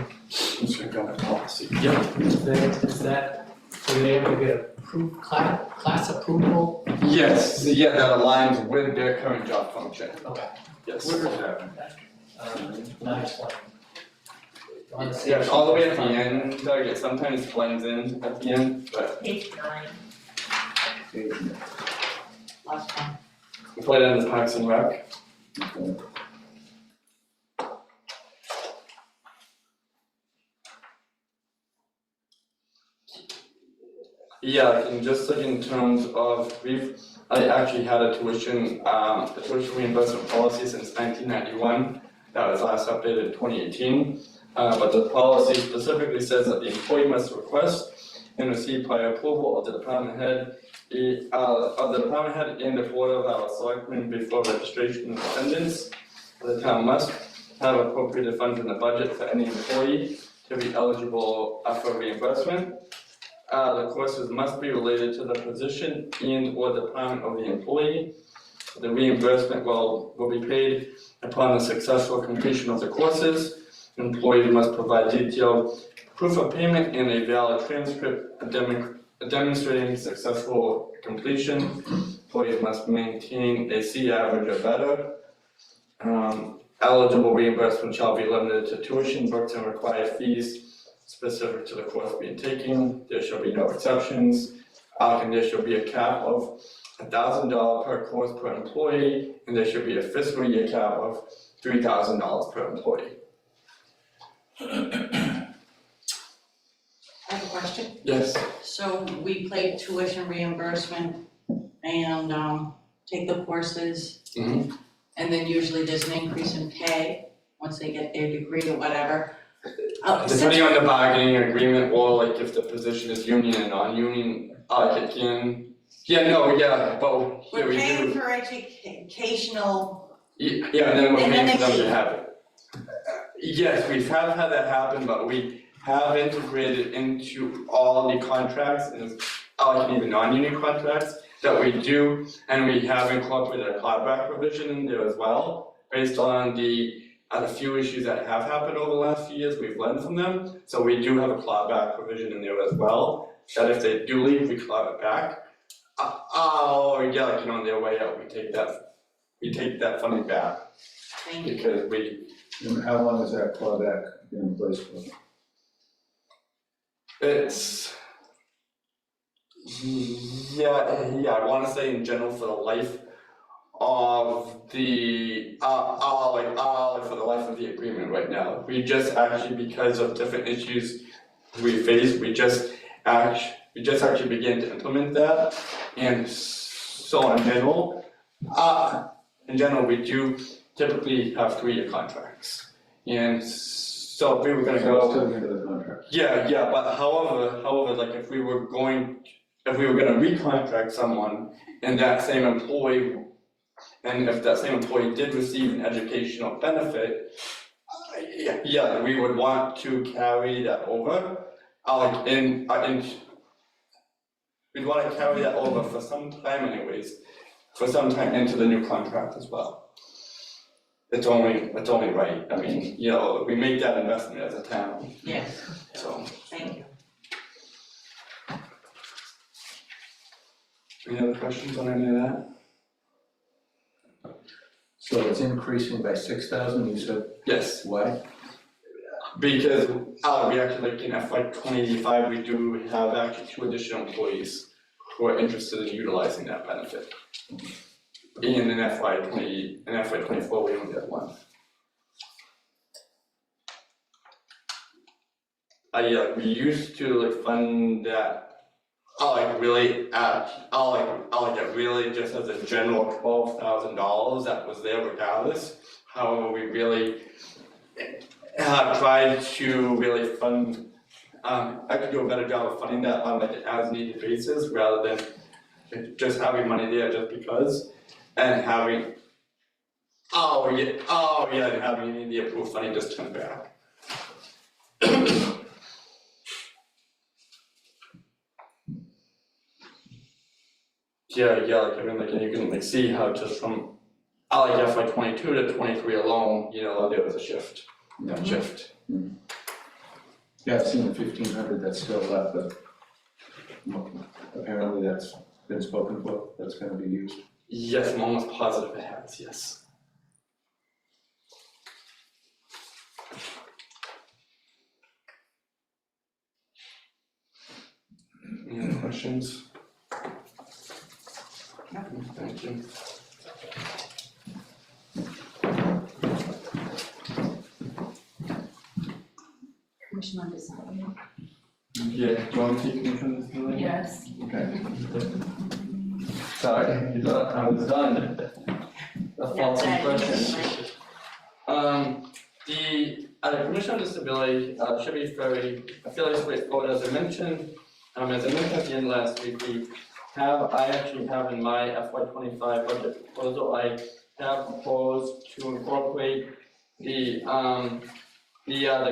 Policy. is that, are they able to get approved, class approval? Yes, yeah, that aligns with their current job function. Okay. Yes. Where is that? Nice one. On the same Yeah, all the way at the sheet. end, like it sometimes blends in at the end, but Page 9. Last one. we put it in the Parks and Rec. Yeah, and just like in terms of, I actually had a tuition reimbursement policy since 1991. That was last updated in 2018. But the policy specifically says that the employee must request and receive prior approval of the department head, and the board of our selectmen before registration and attendance. The town must have appropriated funds in the budget for any employee to be eligible for reimbursement. The courses must be related to the position and or department of the employee. The reimbursement will be paid upon the successful completion of the courses. Employees must provide detailed proof of payment and a valid transcript demonstrating successful completion. Employees must maintain a C average or better. Eligible reimbursement shall be limited to tuition, books, and required fees specific to the course being taken. There shall be no exceptions. And there shall be a cap of $1,000 per course per employee, and there should be a fiscal year cap of $3,000 per employee. I have a question. Yes. So we pay tuition reimbursement and take the courses. Mm-hmm. And then usually there's an increase in pay once they get their degree or whatever. Depending on the bargaining agreement, or like if the position is union and non-union, it can. Yeah, no, yeah, but here We're we paying do. for educational. Yeah, and then we're And then paying for them they to leave. have it. Yes, we have had that happen, but we have integrated into all the contracts and even non-union contracts that we do, and we have incorporated a clawback provision in there as well, based on the few issues that have happened over the last few years, we've learned from them. So we do have a clawback provision in there as well, that if they do leave, we claw it back. Yeah, like, on their way out, we take that funding back. Thank you. Because we. And how long is that clawback in place for? It's. Yeah, I wanna say in general for the life of the, for the life of the agreement right now. We just actually, because of different issues we face, we just actually began to implement that. And so in general, we do typically have 3-year contracts. And so if we were gonna go. To the end of the contract. Yeah, but however, like if we were gonna recontract someone and that same employee And if that same employee did receive an educational benefit, yeah, we would want to carry that over. We'd want to carry that over for some time anyways, for some time into the new contract as well. It's only right, I mean, you know, we make that investment as a town, Yes, so. thank you. Any other questions on any of that? So it's increasing by 6,000, you said, Yes, why? because we actually, like in FY 25, we do have actually 2 additional employees who are interested in utilizing that benefit. And in FY 24, we only have 1. Yeah, we used to like fund that, really just as a general $12,000 that was there regardless. However, we really tried to really fund, I could do a better job of funding that on like an as needed basis rather than just having money there just because, and having, and having the approved funding just turned back. Yeah, like I mean, like, and you can like see how just from, FY 22 to 23 alone, you know, there was a shift, that shift. Yeah, I've seen the 1,500 that's still left, but apparently that's been spoken for, that's gonna be used. Yes, I'm almost positive it has, yes. Any other questions? Thank you. Commission on Disability. Yeah, do you want to take commission on this building? Yes. Okay. Sorry, you thought I was done. A false impression. The commission on disability should be fairly straightforward, as I mentioned. As I mentioned at the end last week, I actually have in my FY 25 budget proposal, I have proposed to incorporate the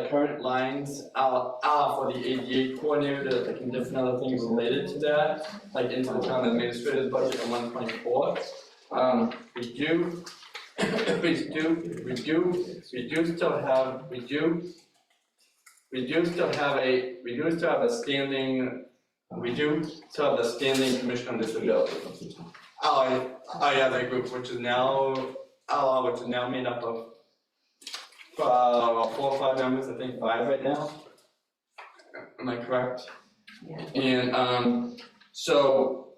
current lines for the ADA coordinator, like and different other things related to that, like into the town administrator's budget in 124. We do still have a standing commission on disability. I have a group which is now made up of 4 or 5 members, I think 5 right now. Am I correct? Yeah. And so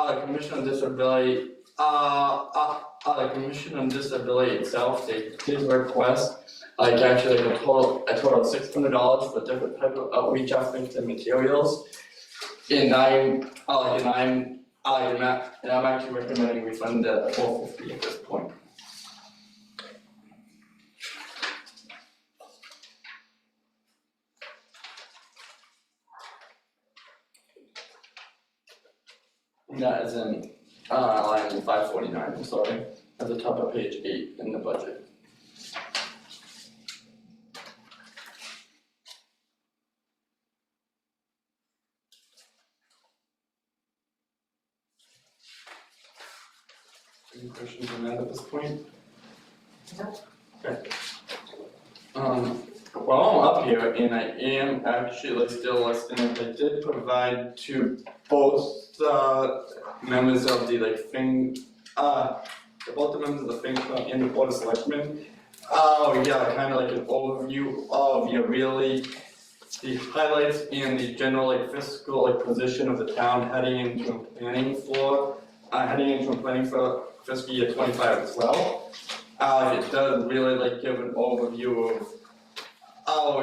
the Commission on Disability, the Commission on Disability itself, they did request actually a total of $600 for different type of outreach efforts and materials. And I'm actually recommending we fund the $450 at this point. And that is in line 549, I'm sorry, at the top of page 8 in the budget. Any questions on that at this point? No. Okay. Well, I'm up here and I am actually still listening. I did provide to both members of the both the members of the FinCom and the Board of Selectmen. Kind of like an overview of really the highlights and the general fiscal position of the town heading into planning for fiscal year 25 as well. It does really give an overview of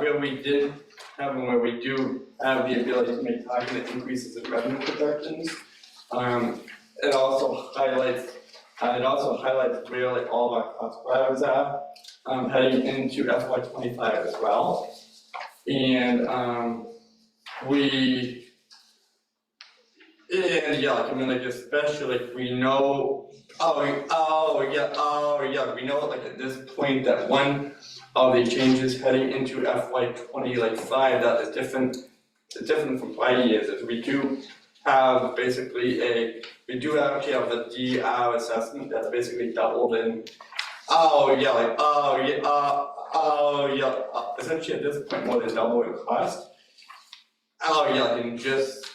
where we did have and where we do have the ability to make targeted increases in revenue projections. It also highlights where all of our cost drivers are heading into FY 25 as well. And and yeah, like, I mean, like, especially, like, we know, we know, like, at this point, that one of the changes heading into FY 25 that is different from prior years, is we do have basically we do actually have the DR assessment that's basically doubled in, essentially at this point, more than double in cost. And just,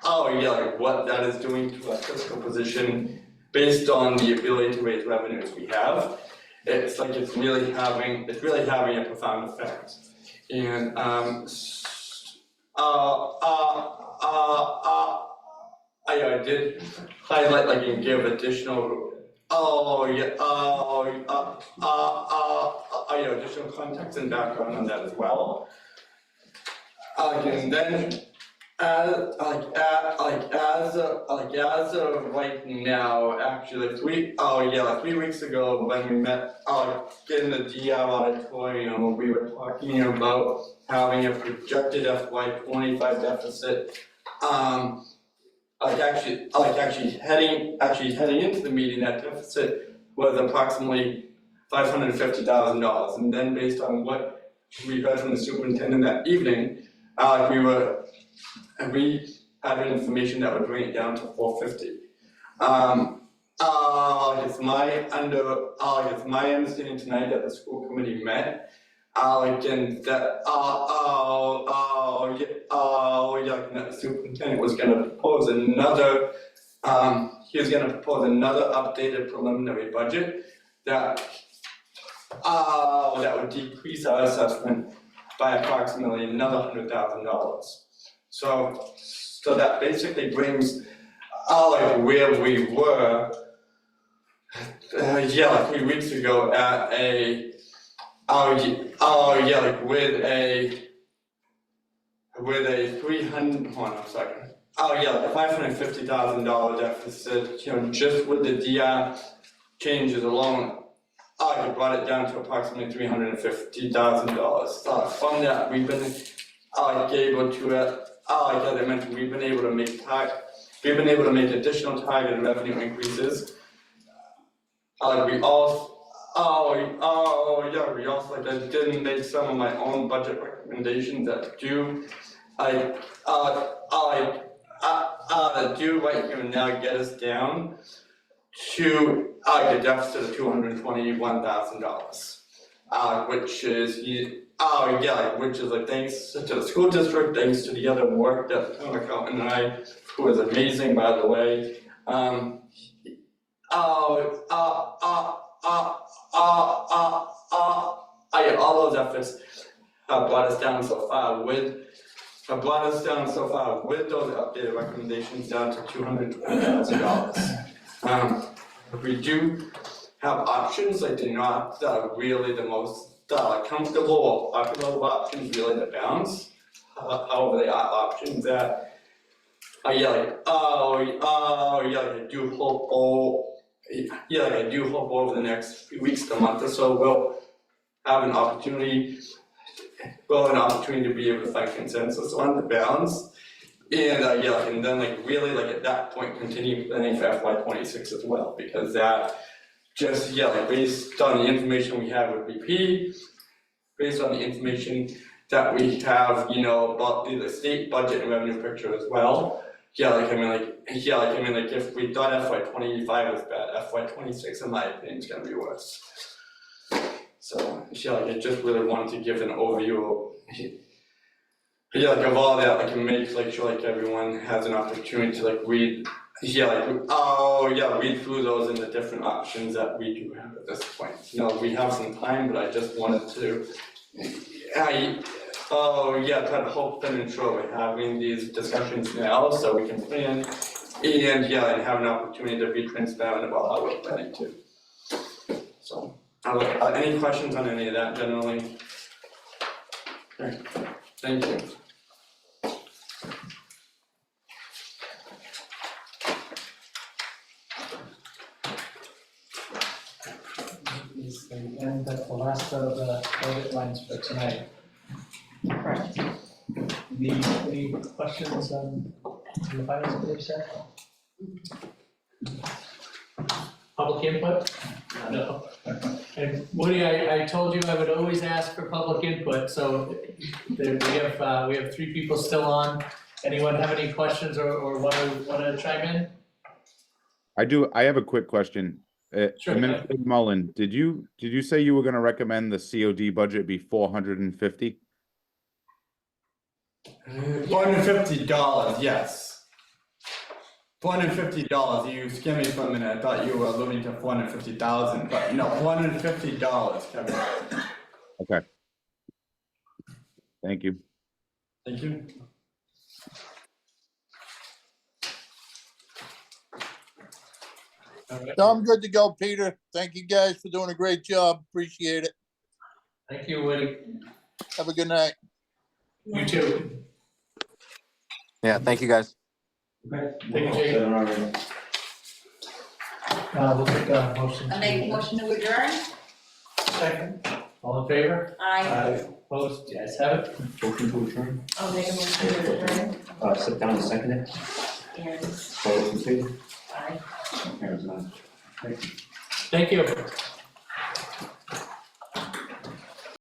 like what that is doing to our fiscal position based on the ability to raise revenues we have. It's like it's really having a profound effect. And I did highlight, like, and give additional additional context and background on that as well. And then as of right now, actually, 3 weeks ago when we met in the DR auditorium, we were talking about having a projected FY 25 deficit. Heading into the meeting, that deficit was approximately $550,000, and then based on what we heard from the superintendent that evening, we had information that would bring it down to $450. It's my understanding tonight that the school committee met, and that the superintendent was going to propose another updated preliminary budget that would decrease our assessment by approximately another $100,000. So that basically brings where we were 3 weeks ago at with a $550,000 deficit, just with the DR changes alone, I brought it down to approximately $350,000. From that, we've been able to, as I mentioned, we've been able to make additional targeted revenue increases. We also, like I did make some of my own budget recommendations that do, right here and now get us down to a deficit of $221,000, which is like thanks to the school district, thanks to the other work that the town accountant and I, who is amazing by the way, all those efforts have brought us down so far with those updated recommendations down to $220,000. We do have options, like they're not really the most comfortable or popular options, really, to balance. However, they are options that I do hope over the next few weeks to month or so we'll have an opportunity to be able to find consensus on the balance. And and then really at that point continue planning for FY 26 as well, because that just based on the information we have with BP, based on the information that we have, about the state budget and revenue picture as well. If we thought FY 25 was bad, FY 26 in my opinion is gonna be worse. So I just really wanted to give an overview of all that, and make sure everyone has an opportunity to read read through those and the different options that we do have at this point. We have some time, but I just wanted to try to hope and ensure we're having these discussions now so we can plan and have an opportunity to be transparent about how we're planning to. So any questions on any of that generally? Okay. Thank you. And that's the last of the budget lines for tonight. Correct. Any questions on the finance committee side? Public input? No. And Woody, I told you I would always ask for public input, so we have 3 people still on. Anyone have any questions or wanna chime in? I have a quick question. Sure. Administrator Mullen, did you say you were gonna recommend the COD budget be 450? $450, yes. $450, you scared me for a minute, I thought you were alluding to 450,000, but no, $450, Kevin. Okay. Thank you. Thank you. All right. No, I'm good to go, Peter. Thank you guys for doing a great job. Appreciate it. Thank you, Woody. Have a good night. You too. Yeah, thank you, guys. Thank you, Jake. We'll take a motion. I make a motion to adjourn? Second. All in favor? Aye. Opposed? Yes, have it. Motion to adjourn, I'll make a motion to adjourn. sit down and second it, And all those in favor? aye. Karen's not. Thank you.